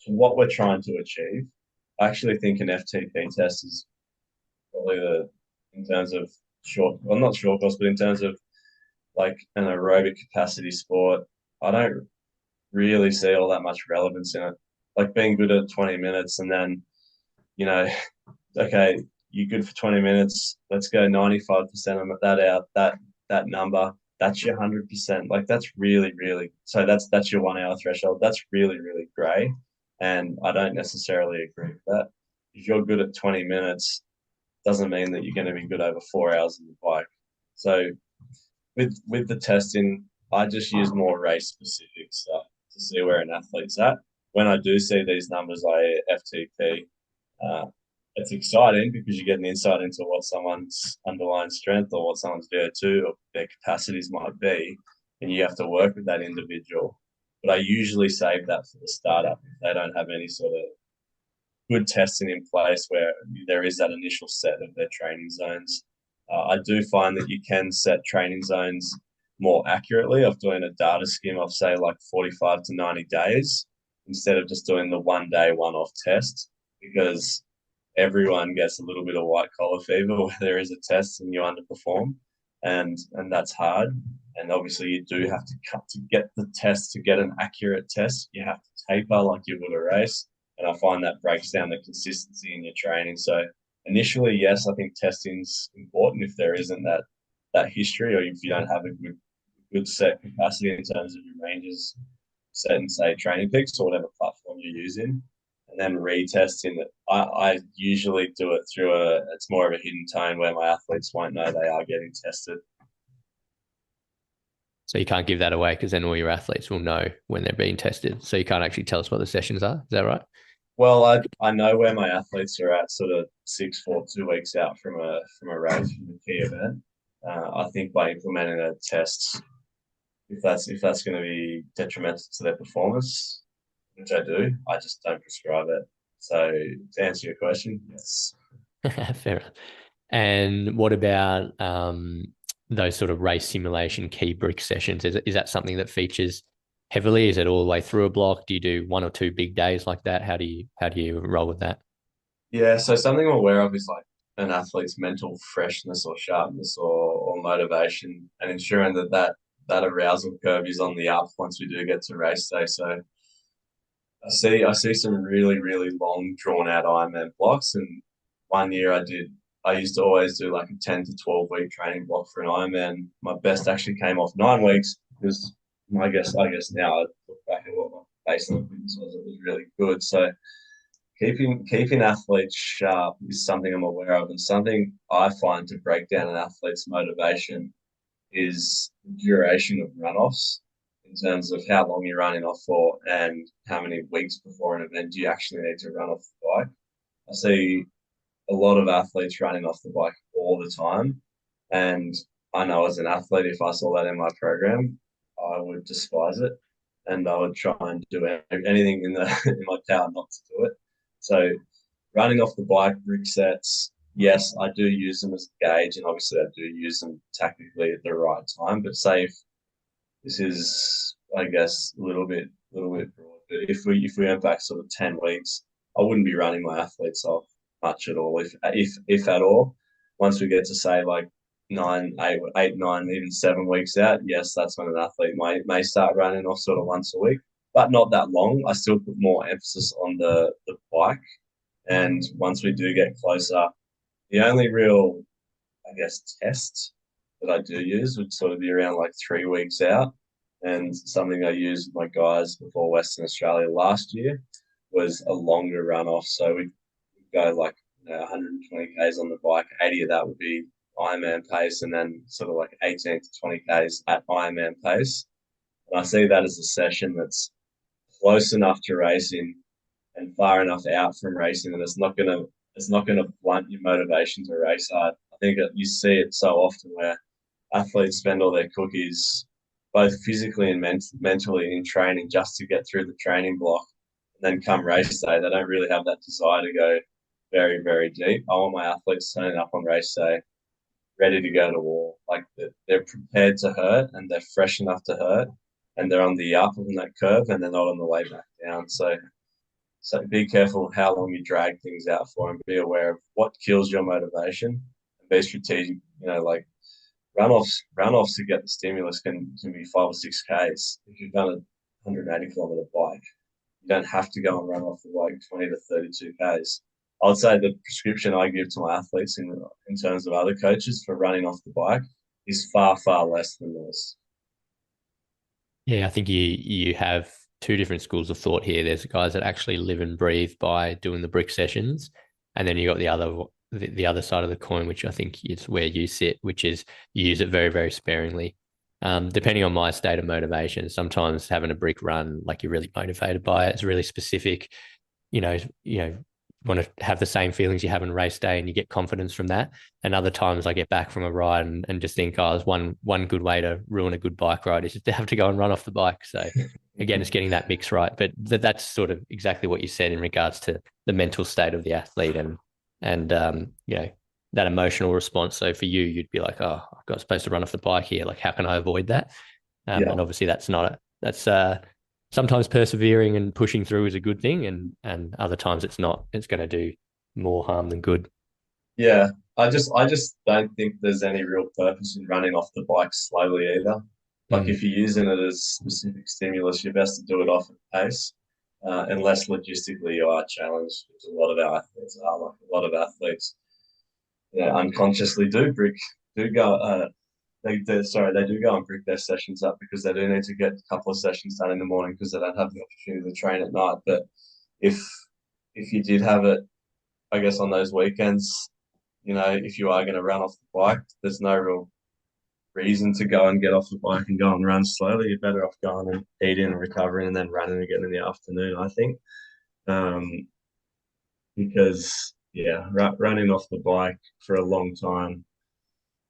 to what we're trying to achieve. I actually think an FTP test is probably in terms of well, not short course, but in terms of like an aerobic capacity sport, I don't really see all that much relevance in it. Like being good at 20 minutes and then, you know, okay, you're good for 20 minutes. Let's go 95% of that out, that number. That's your 100%. Like that's really, really, so that's your 1 hour threshold. That's really, really great. And I don't necessarily agree with that. If you're good at 20 minutes, doesn't mean that you're going to be good over 4 hours on the bike. So with the testing, I just use more race specific stuff to see where an athlete's at. When I do see these numbers, I FTP. Uh, it's exciting because you get an insight into what someone's underlying strength or what someone's VO2 or their capacities might be, and you have to work with that individual. But I usually save that for the startup if they don't have any sort of good testing in place where there is that initial set of their training zones. I do find that you can set training zones more accurately of doing a data skim of say like 45 to 90 days instead of just doing the 1 day one-off test because everyone gets a little bit of white collar fever where there is a test and you underperform and that's hard and obviously you do have to cut to get the test to get an accurate test you have to taper like you would a race and I find that breaks down the consistency in your training. So initially, yes, I think testing's important if there isn't that history or if you don't have a good set capacity in terms of your ranges set in say training peaks or whatever platform you're using. And then retesting it. I usually do it through it's more of a hidden tone where my athletes won't know they are getting tested. So you can't give that away because then all your athletes will know when they're being tested. So you can't actually tell us what the sessions are. Is that right? Well, I know where my athletes are at, sort of 2 weeks out from a race from a key event. I think by implementing a test, if that's going to be detrimental to their performance, which I do, I just don't prescribe it. So to answer your question, yes. Fair enough. And what about those sort of race simulation key brick sessions? Is that something that features heavily? Is it all the way through a block? Do you do one or two big days like that? How do you roll with that? Yeah, so something I'm aware of is like an athlete's mental freshness or sharpness or motivation, and ensuring that arousal curve is on the up once we do get to race day. So I see some really long drawn out Ironman blocks, and one year I used to always do like a 10 to 12 week training block for an Ironman. My best actually came off 9 weeks because I guess now I look back at what my baseline fitness was, it was really good. So keeping athletes sharp is something I'm aware of, and something I find to break down an athlete's motivation is the duration of runoffs in terms of how long you're running off for and how many weeks before an event do you actually need to run off the bike. I see a lot of athletes running off the bike all the time, and I know as an athlete, if I saw that in my program, I would despise it, and I would try and do anything in the in my power not to do it. So running off the bike, brick sets, yes, I do use them as a gauge, and obviously I do use them tactically at the right time. But say if this is, I guess, a little bit broad, but if we went back sort of 10 weeks, I wouldn't be running my athletes off much at all, if at all. Once we get to say like 9, 8, 8, 9, even 7 weeks out, yes, that's when an athlete may start running off sort of once a week, but not that long. I still put more emphasis on the bike, and once we do get closer, the only real, I guess, test that I do use would sort of be around like 3 weeks out. And something I used with my guys before Western Australia last year was a longer runoff. So we'd go like 120 k's on the bike. 80 of that would be Ironman pace, and then sort of like 18 to 20 k's at Ironman pace. And I see that as a session that's close enough to racing and far enough out from racing that it's not gonna blunt your motivation to race hard. I think that you see it so often where athletes spend all their cookies both physically and mentally in training just to get through the training block. And then come race day, they don't really have that desire to go very deep. I want my athletes turning up on race day ready to go to war. Like they're prepared to hurt and they're fresh enough to hurt, and they're on the up on that curve and they're not on the way back down. So be careful how long you drag things out for, and be aware of what kills your motivation, and be strategic. Like runoffs to get the stimulus can be 5 or 6 k's. If you've done a 180-kilometer bike, you don't have to go and run off the bike 20 to 32 k's. I would say the prescription I give to my athletes in terms of other coaches for running off the bike is far less than this. Yeah, I think you have two different schools of thought here. There's guys that actually live and breathe by doing the brick sessions, and then you got the other side of the coin, which I think is where you sit, which is you use it very sparingly. Depending on my state of motivation, sometimes having a brick run, like you're really motivated by it, it's really specific. You want to have the same feelings you have on race day, and you get confidence from that. And other times I get back from a ride and just think, oh, there's one good way to ruin a good bike ride is just to have to go and run off the bike. So again, it's getting that mix right. But that's sort of exactly what you said in regards to the mental state of the athlete and that emotional response. So for you, you'd be like, oh, I've got supposed to run off the bike here. Like, how can I avoid that? Yeah. And obviously that's not it. That's sometimes persevering and pushing through is a good thing, and other times it's not. It's going to do more harm than good. Yeah, I just don't think there's any real purpose in running off the bike slowly either. Like Mm. if you're using it as specific stimulus, you're best to do it off at pace, unless logistically you are challenged, which a lot of our athletes are. Like a lot of athletes, unconsciously do go they do go and brick their sessions up because they do need to get a couple of sessions done in the morning because they don't have the opportunity to train at night. But if if you did have it, I guess on those weekends, if you are going to run off the bike, there's no real reason to go and get off the bike and go and run slowly. You're better off going and eating and recovering and then running again in the afternoon, I think. Because yeah, running off the bike for a long time,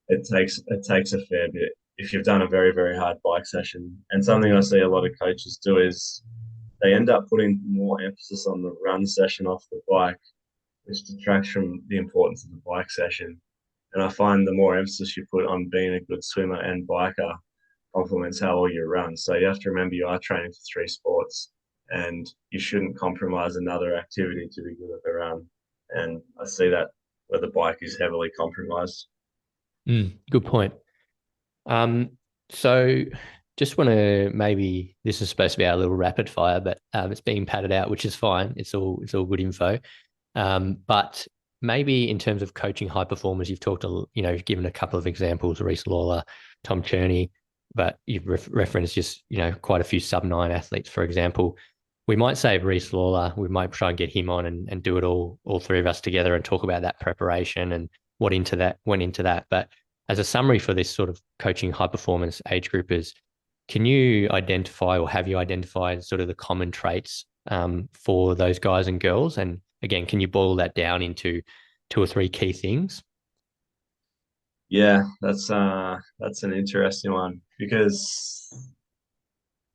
it takes a fair bit if you've done a very hard bike session. And something I see a lot of coaches do is they end up putting more emphasis on the run session off the bike, which detracts from the importance of the bike session. And I find the more emphasis you put on being a good swimmer and biker, complements how well you run. So you have to remember you are training for three sports, and you shouldn't compromise another activity to be good at the run. And I see that where the bike is heavily compromised. Good point. Um, so just want to maybe this is supposed to be our little rapid fire, but it's being padded out, which is fine. It's all good info. But maybe in terms of coaching high performers, you've talked, you've given a couple of examples, Reese Lawler, Tom Cherney, but you've referenced just, quite a few sub-9 athletes, for example. We might save Reese Lawler. We might try and get him on and do it all three of us together and talk about that preparation and what went into that. But as a summary for this sort of coaching high performance age groupers, can you identify or have you identified sort of the common traits for those guys and girls? And again, can you boil that down into two or three key things? Yeah, that's an interesting one because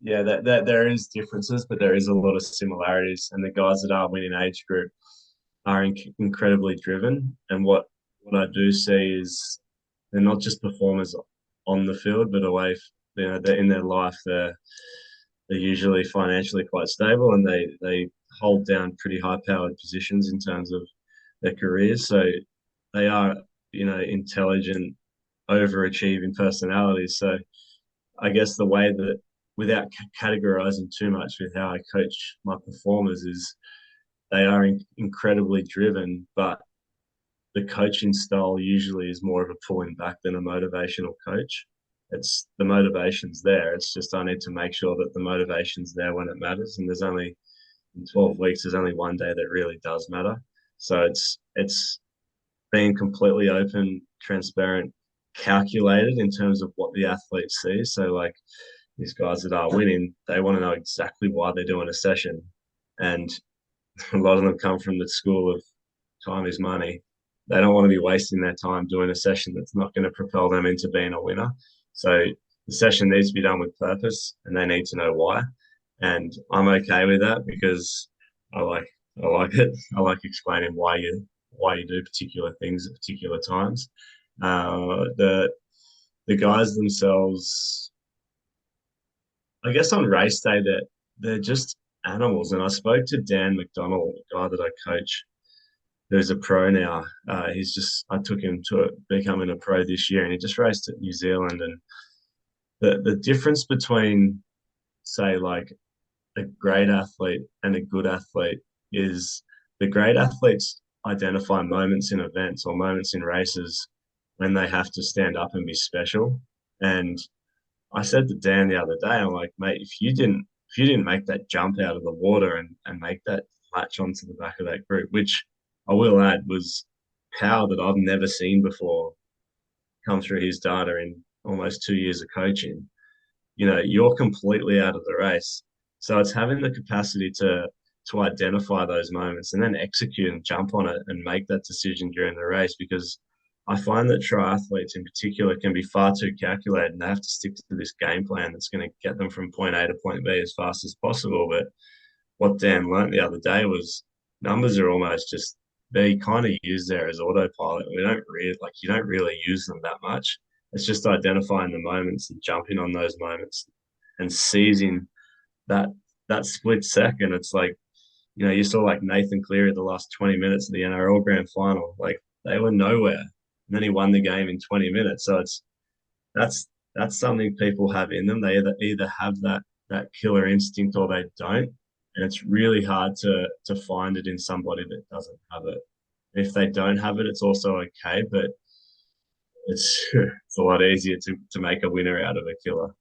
yeah, that there is differences, but there is a lot of similarities. And the guys that are winning age group are incredibly driven. And what I do see is they're not just performers on the field, but away. They're in their life. They're usually financially quite stable, and they hold down pretty high powered positions in terms of their careers. So they are intelligent, overachieving personalities. So I guess the way that without categorizing too much with how I coach my performers is they are incredibly driven, but the coaching style usually is more of a pulling back than a motivational coach. It's the motivation's there. It's just I need to make sure that the motivation's there when it matters. And there's only in 12 weeks, there's only one day that really does matter. So it's being completely open, transparent, calculated in terms of what the athlete sees. So like these guys that are winning, they want to know exactly why they're doing a session. And a lot of them come from the school of time is money. They don't want to be wasting their time doing a session that's not going to propel them into being a winner. So the session needs to be done with purpose and they need to know why. And I'm okay with that because I like I like it. I like explaining why you do particular things at particular times. The guys themselves, I guess on race day that they're just animals. And I spoke to Dan McDonald, the guy that I coach, who's a pro now. I took him to becoming a pro this year, and he just raced at New Zealand. And the difference between, say, like a great athlete and a good athlete is the great athletes identify moments in events or moments in races when they have to stand up and be special. And I said to Dan the other day, I'm like, mate, if you didn't make that jump out of the water and make that latch onto the back of that group, which I will add was power that I've never seen before come through his data in almost 2 years of coaching, you're completely out of the race. So it's having the capacity to identify those moments and then execute and jump on it and make that decision during the race because I find that triathletes in particular can be far too calculated and they have to stick to this game plan that's going to get them from point A to point B as fast as possible. But what Dan learned the other day was numbers are almost just they kind of use there as autopilot. We don't really like you don't really use them that much. It's just identifying the moments and jumping on those moments and seizing that that split second. It's like, you saw like Nathan Cleary the last 20 minutes of the NRL grand final. Like they were nowhere. And then he won the game in 20 minutes. So that's that's something people have in them. They either have that killer instinct or they don't. And it's really hard to find it in somebody that doesn't have it. If they don't have it, it's also okay, but it's a lot easier to make a winner out of a killer.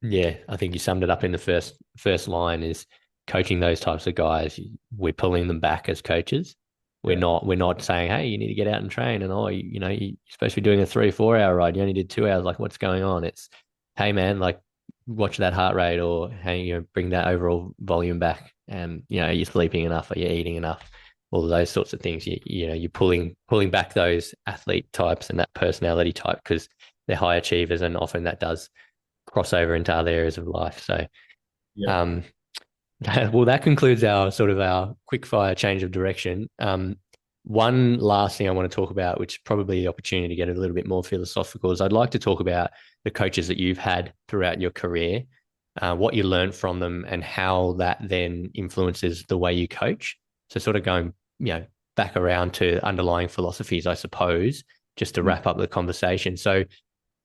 Yeah, I think you summed it up in the first line is coaching those types of guys. We're pulling them back as coaches. We're Yeah. not we're not saying, hey, you need to get out and train, and you're supposed to be doing a 3 4 hour ride. You only did 2 hours. Like, what's going on? It's, hey man, like watch that heart rate, or hey, bring that overall volume back. And are you sleeping enough? Are you eating enough? All of those sorts of things. You're pulling back those athlete types and that personality type because they're high achievers, and often that does cross over into other areas of life. So, Yeah. um, well, that concludes our quick fire change of direction. One last thing I want to talk about, which is probably the opportunity to get a little bit more philosophical, is I'd like to talk about the coaches that you've had throughout your career, what you learned from them, and how that then influences the way you coach. So, sort of going, back around to underlying philosophies, I suppose, just to wrap up the conversation. So,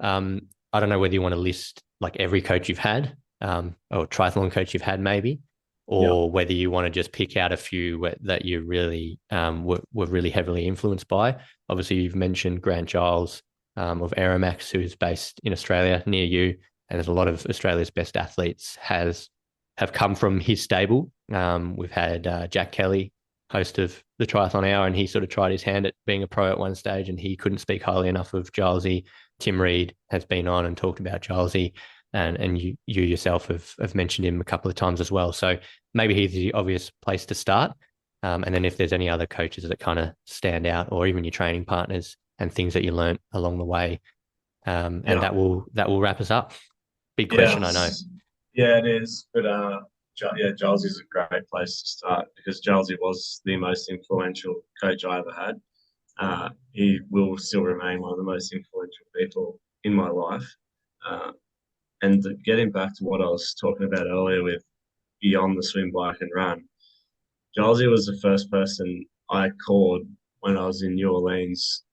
I don't know whether you want to list like every coach you've had, or triathlon coach you've had, maybe, Yeah. or whether you want to just pick out a few that you really were really heavily influenced by. Obviously, you've mentioned Grant Giles of Aeromax, who's based in Australia near you, and there's a lot of Australia's best athletes have come from his stable. We've had Jack Kelly, host of the Triathlon Hour, and he sort of tried his hand at being a pro at one stage, and he couldn't speak highly enough of Gilesy. Tim Reed has been on and talked about Gilesy, and you yourself have mentioned him a couple of times as well. So maybe he's the obvious place to start. And then if there's any other coaches that kind of stand out, or even your training partners and things that you learned along the way, and Yeah. that will wrap us up. Big Yeah. question, I know. Yeah, it is. But yeah, Giles is a great place to start because Giles was the most influential coach I ever had. He will still remain one of the most influential people in my life. Uh, and getting back to what I was talking about earlier with beyond the swim, bike, and run, Giles was the first person I called when I was in New Orleans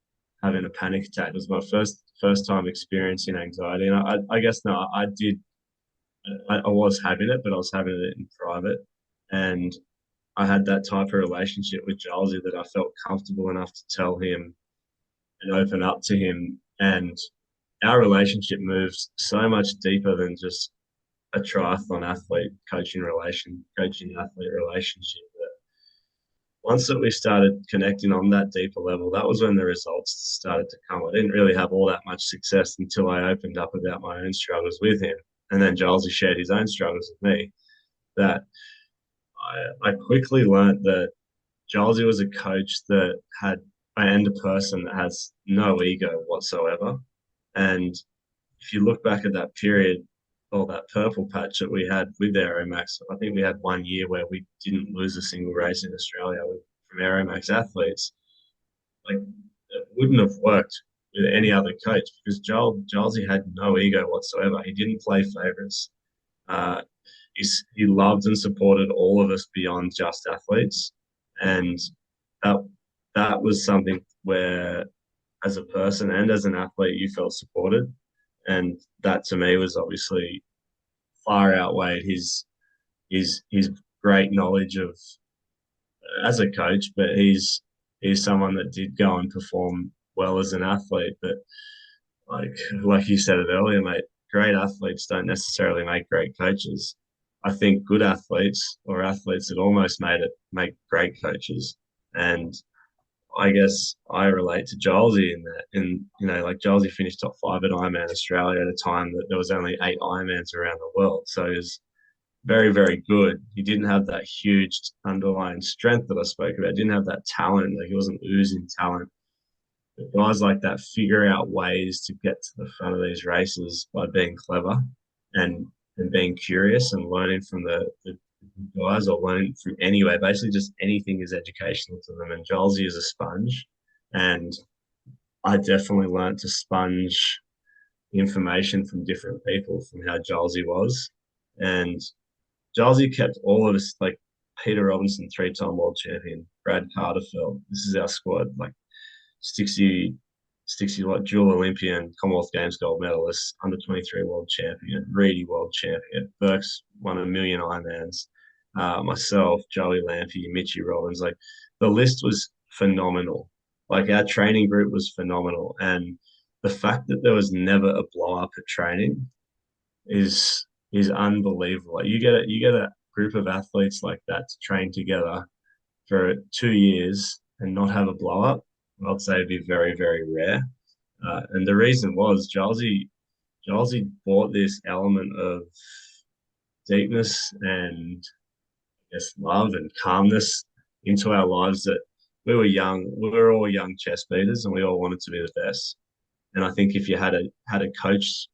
having a panic attack. It was my first time experiencing anxiety, and I guess no, I did. I was having it, but I was having it in private, and I had that type of relationship with Giles that I felt comfortable enough to tell him and open up to him. And our relationship moves so much deeper than just a triathlon athlete coaching athlete relationship. But once that we started connecting on that deeper level, that was when the results started to come. I didn't really have all that much success until I opened up about my own struggles with him. And then Giles shared his own struggles with me. That I quickly learned that Giles was a coach that had and a person that has no ego whatsoever. And if you look back at that period or that purple patch that we had with Aeromax, I think we had one year where we didn't lose a single race in Australia from Aeromax athletes. Like it wouldn't have worked with any other coach because Gilesy had no ego whatsoever. He didn't play favorites. Uh, he loved and supported all of us beyond just athletes, and that that was something where, as a person and as an athlete, you felt supported, and that to me was obviously far outweighed his great knowledge of as a coach, but he's someone that did go and perform well as an athlete. But like you said it earlier, mate, great athletes don't necessarily make great coaches. I think good athletes or athletes that almost made it make great coaches. And I guess I relate to Jolesy in that. And, like Jolesy finished top five at Ironman Australia at a time that there was only 8 Ironmans around the world. So he was very, very good. He didn't have that huge underlying strength that I spoke about. He didn't have that talent. Like he wasn't oozing talent. But guys like that figure out ways to get to the front of these races by being clever and and being curious and learning from the guys or learning from anywhere. Basically, just anything is educational to them. And Jolesy is a sponge. And I definitely learned to sponge information from different people from how Jolesy was. And Jolesy kept all of us, like Peter Robinson, 3-time world champion, Brad Carterfeld. This is our squad. Like Stixie, Stixie, like dual Olympian, Commonwealth Games gold medalist, under 23 world champion, Reedy world champion, Burke's won a million Ironmans, myself, Joey Lampy, Mitchy Robbins. Like the list was phenomenal. Like our training group was phenomenal. And the fact that there was never a blow up at training is unbelievable. Like you get a group of athletes like that to train together for 2 years and not have a blow up. I'd say it'd be very, very rare. And the reason was Jalsey brought this element of deepness and I guess love and calmness into our lives that we were young, we were all young chess beaters and we all wanted to be the best. And I think if you had a coach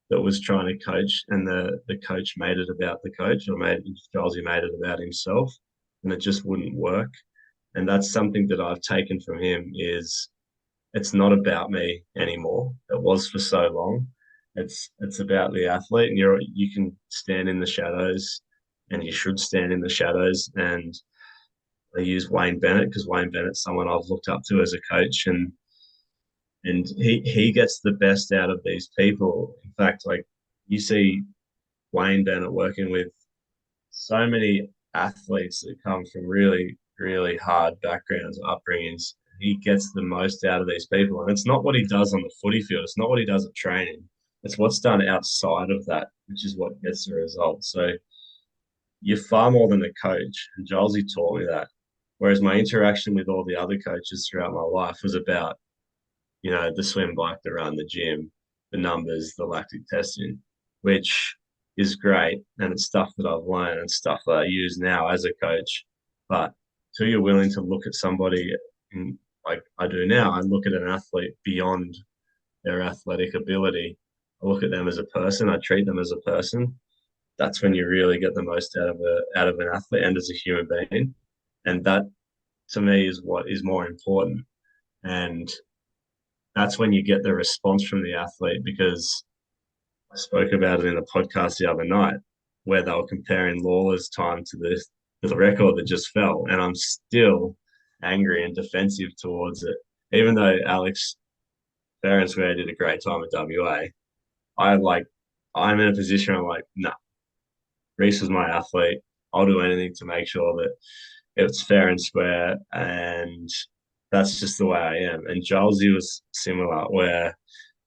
that was trying to coach and the coach made it about the coach or made Jalsey made it about himself, and it just wouldn't work. And that's something that I've taken from him is it's not about me anymore. It was for so long. It's about the athlete, and you can stand in the shadows, and you should stand in the shadows. And I use Wayne Bennett because Wayne Bennett's someone I've looked up to as a coach, and he gets the best out of these people. In fact, like you see Wayne Bennett working with so many athletes that come from really, really hard backgrounds, upbringings. He gets the most out of these people. And it's not what he does on the footy field, it's not what he does at training. It's what's done outside of that, which is what gets the result. So you're far more than a coach. And Jolsey taught me that. Whereas my interaction with all the other coaches throughout my life was about, the swim, bike, the run, the gym, the numbers, the lactic testing, which is great. And it's stuff that I've learned and stuff that I use now as a coach. But until you're willing to look at somebody like I do now, I look at an athlete beyond their athletic ability. I look at them as a person. I treat them as a person. That's when you really get the most out of an athlete and as a human being. And that to me is what is more important. And that's when you get the response from the athlete because I spoke about it in a podcast the other night where they were comparing Lawler's time to the record that just fell, and I'm still angry and defensive towards it. Even though Alex Ferensware did a great time at WA, I like I'm in a position where I'm like, no, nah, Reese was my athlete. I'll do anything to make sure that it's fair and square, and that's just the way I am. And Jolsey was similar, where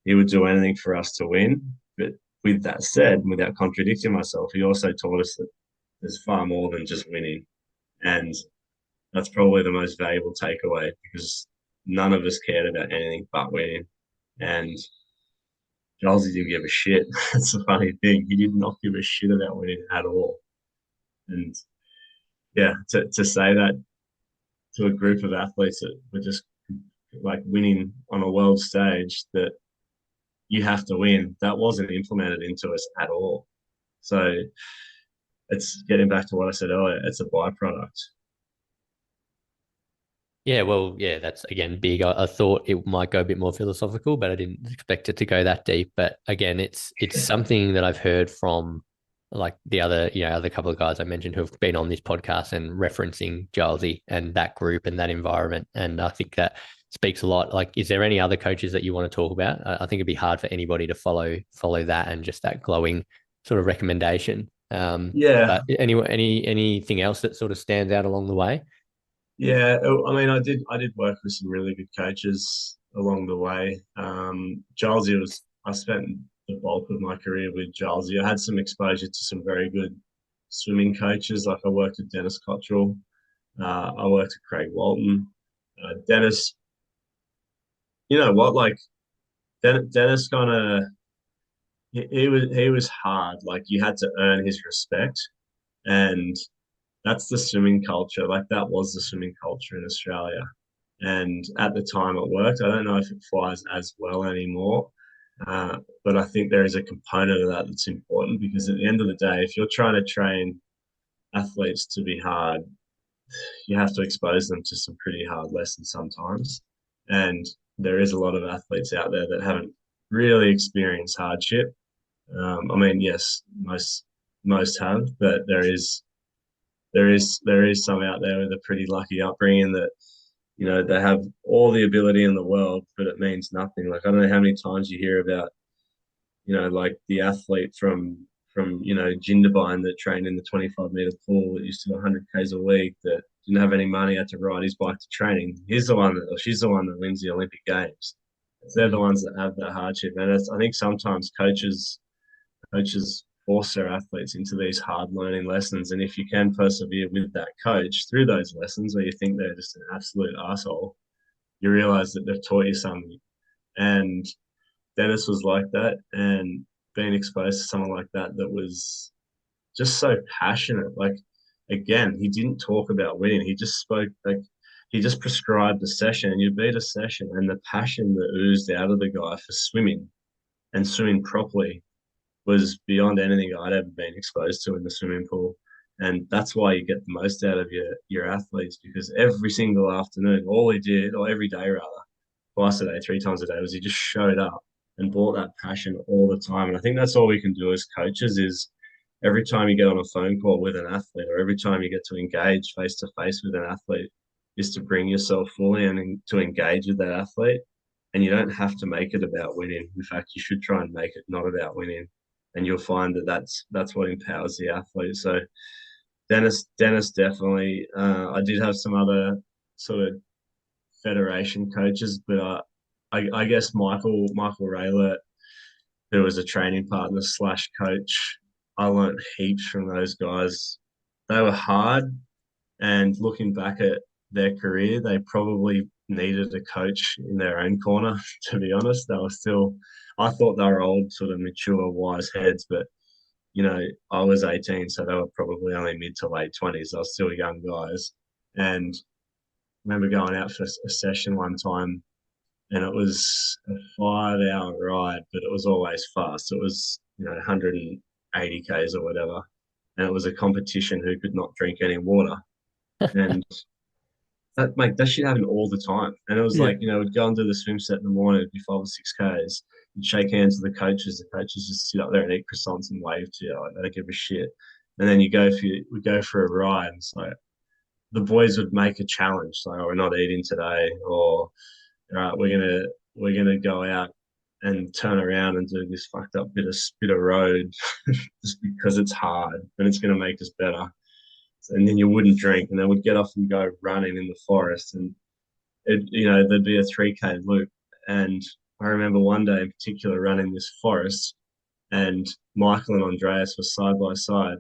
he would do anything for us to win. But with that said, without contradicting myself, he also taught us that there's far more than just winning. And that's probably the most valuable takeaway because none of us cared about anything but winning. And Jolsey didn't give a shit. That's the funny thing. He did not give a shit about winning at all. And yeah, to say that to a group of athletes that were just like winning on a world stage that you have to win, that wasn't implemented into us at all. So it's getting back to what I said earlier, it's a byproduct. Yeah, well, yeah, that's again big. I thought it might go a bit more philosophical, but I didn't expect it to go that deep. But again, it's something that I've heard from like the other, other couple of guys I mentioned who have been on this podcast and referencing Gilesy and that group and that environment. And I think that speaks a lot. Like, is there any other coaches that you want to talk about? I think it'd be hard for anybody to follow that and just that glowing sort of recommendation. Yeah, But anything else that sort of stands out along the way? yeah. I mean, I did work with some really good coaches along the way. Gilesy was I spent the bulk of my career with Gilesy. I had some exposure to some very good swimming coaches. Like I worked with Dennis Cottrell. I worked with Craig Walton. Dennis, you know what? Like Dennis kind of he was hard. Like you had to earn his respect, and that's the swimming culture. Like that was the swimming culture in Australia. And at the time it worked. I don't know if it flies as well anymore. But I think there is a component of that that's important because at the end of the day, if you're trying to train athletes to be hard, you have to expose them to some pretty hard lessons sometimes. And there is a lot of athletes out there that haven't really experienced hardship. I mean, yes, most have, but there is some out there with a pretty lucky upbringing that they have all the ability in the world, but it means nothing. Like I don't know how many times you hear about like the athlete from Jindabyne that trained in the 25-meter pool that used to do 100 k's a week that didn't have any money, had to ride his bike to training. He's the one that, or she's the one that wins the Olympic Games. They're the Mm. ones that have that hardship, and I think sometimes coaches force their athletes into these hard learning lessons. And if you can persevere with that coach through those lessons where you think they're just an absolute asshole, you realize that they've taught you something. And Dennis was like that. And being exposed to someone like that was just so passionate. Like, again, he didn't talk about winning. He just spoke like he just prescribed a session and you beat a session and the passion that oozed out of the guy for swimming and swimming properly was beyond anything I'd ever been exposed to in the swimming pool. And that's why you get the most out of your athletes, because every single afternoon, all he did, or every day rather, twice a day, 3 times a day, was he just showed up and brought that passion all the time. And I think that's all we can do as coaches is every time you get on a phone call with an athlete, or every time you get to engage face to face with an athlete, is to bring yourself fully and to engage with that athlete. And you don't have to make it about winning. In fact, you should try and make it not about winning. And you'll find that that's what empowers the athlete. So Dennis definitely. I did have some other sort of federation coaches, but I guess Michael Raylert, who was a training partner slash coach, I learned heaps from those guys. They were hard, and looking back at their career, they probably needed a coach in their own corner. To be honest, they were still. I thought they were old, sort of mature, wise heads, but I was 18, so they were probably only mid to late 20s. I was still young guys. And I remember going out for a session one time, and it was a 5 hour ride, but it was always fast. It was, 180 Ks or whatever. And it was a competition who could not drink any water. And that shit happened all the time. And it was Yeah. like, we'd go and do the swim set in the morning, it'd be 5 or 6 Ks. You'd shake hands with the coaches. The coaches just sit up there and eat croissants and wave to you. Like, they don't give a shit. And then we go for a ride. And so the boys would make a challenge. Like, oh, we're not eating today, or all right, we're gonna go out and turn around and do this fucked up bit of road just because it's hard and it's gonna make us better. And then you wouldn't drink, and then we'd get off and go running in the forest, and there'd be a 3K loop. And I remember one day in particular running this forest, and Michael and Andreas were side by side.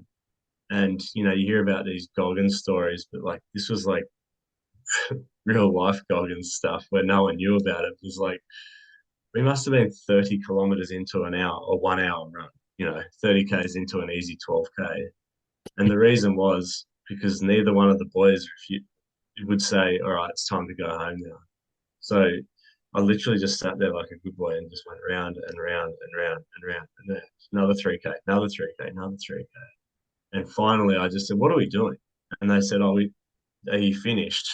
And you hear about these Goggins stories, but like this was like real life Goggins stuff where no one knew about it. It was like we must have been 30 kilometers into an hour or 1 hour run, 30 Ks into an easy 12K. And the reason was because neither one of the boys would say, all right, it's time to go home now. So I literally just sat there like a good boy and just went round and round and round and round and then another 3K, another 3K, another 3K. And finally I just said, what are we doing? And they said, oh, are you finished?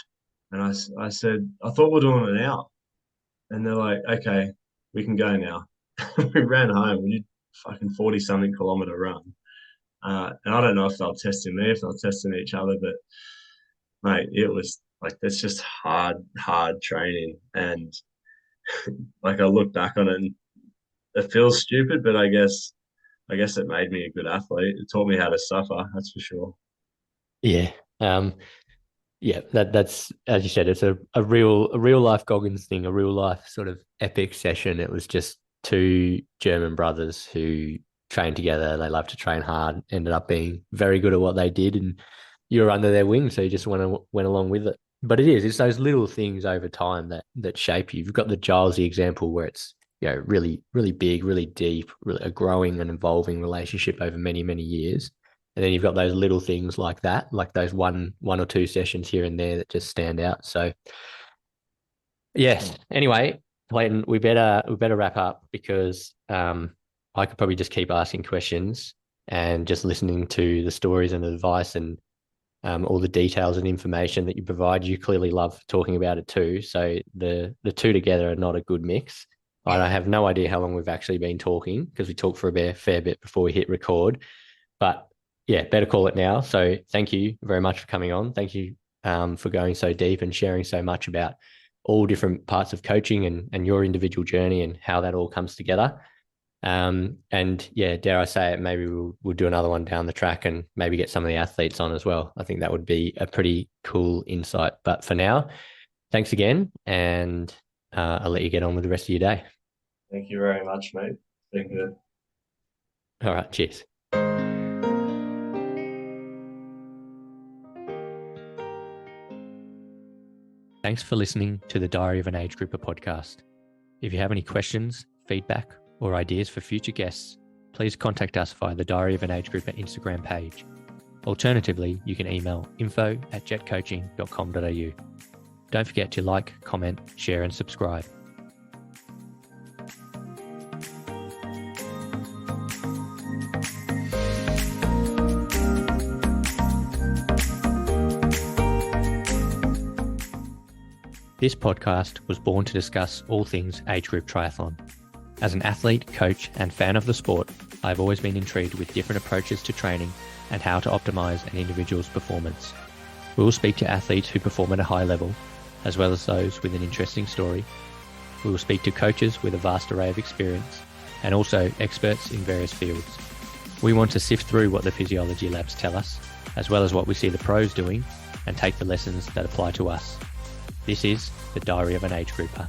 And I said, I thought we're doing an hour. And they're like, okay, we can go now. We ran home. We did fucking 40 something kilometer run. And I don't know if they're testing me, if they're testing each other, but mate, it was like, that's just hard training. And like, I look back on it and it feels stupid, but I guess it made me a good athlete. It taught me how to suffer, that's for sure. Yeah. Yeah, that's as you said, it's a real life Goggins thing, a real life sort of epic session. It was just two German brothers who trained together. They loved to train hard, ended up being very good at what they did, and you were under their wing, so you just went along with it. But it's those little things over time that shape you. You've got the Gilesy example where it's really really big, really deep, really a growing and evolving relationship over many many years. And then you've got those little things like that, like those one or two sessions here and there that just stand out. So yes. Anyway, Clayton, we better wrap up because I could probably just keep asking questions and just listening to the stories and advice and all the details and information that you provide. You clearly love talking about it too. So the two together are not a good mix. I have no idea how long we've actually been talking because we talked for a fair bit before we hit record. But yeah, better call it now. So thank you very much for coming on. Thank you for going so deep and sharing so much about all different parts of coaching and your individual journey and how that all comes together. And yeah, dare I say it, maybe we'll do another one down the track and maybe get some of the athletes on as well. I think that would be a pretty cool insight. But for now, thanks again, and I'll let you get on with the rest of your day. Thank you very much, mate. It's been good. All right, cheers. Thanks for listening to the Diary of an Age Grouper podcast. If you have any questions, feedback, or ideas for future guests, please contact us via the Diary of an Age Grouper Instagram page. Alternatively, you can email info@jetcoaching.com.au. Don't forget to like, comment, share, and subscribe. This podcast was born to discuss all things age group triathlon. As an athlete, coach, and fan of the sport, I've always been intrigued with different approaches to training and how to optimize an individual's performance. We will speak to athletes who perform at a high level, as well as those with an interesting story. We will speak to coaches with a vast array of experience, and also experts in various fields. We want to sift through what the physiology labs tell us, as well as what we see the pros doing, and take the lessons that apply to us. This is the Diary of an Age Grouper.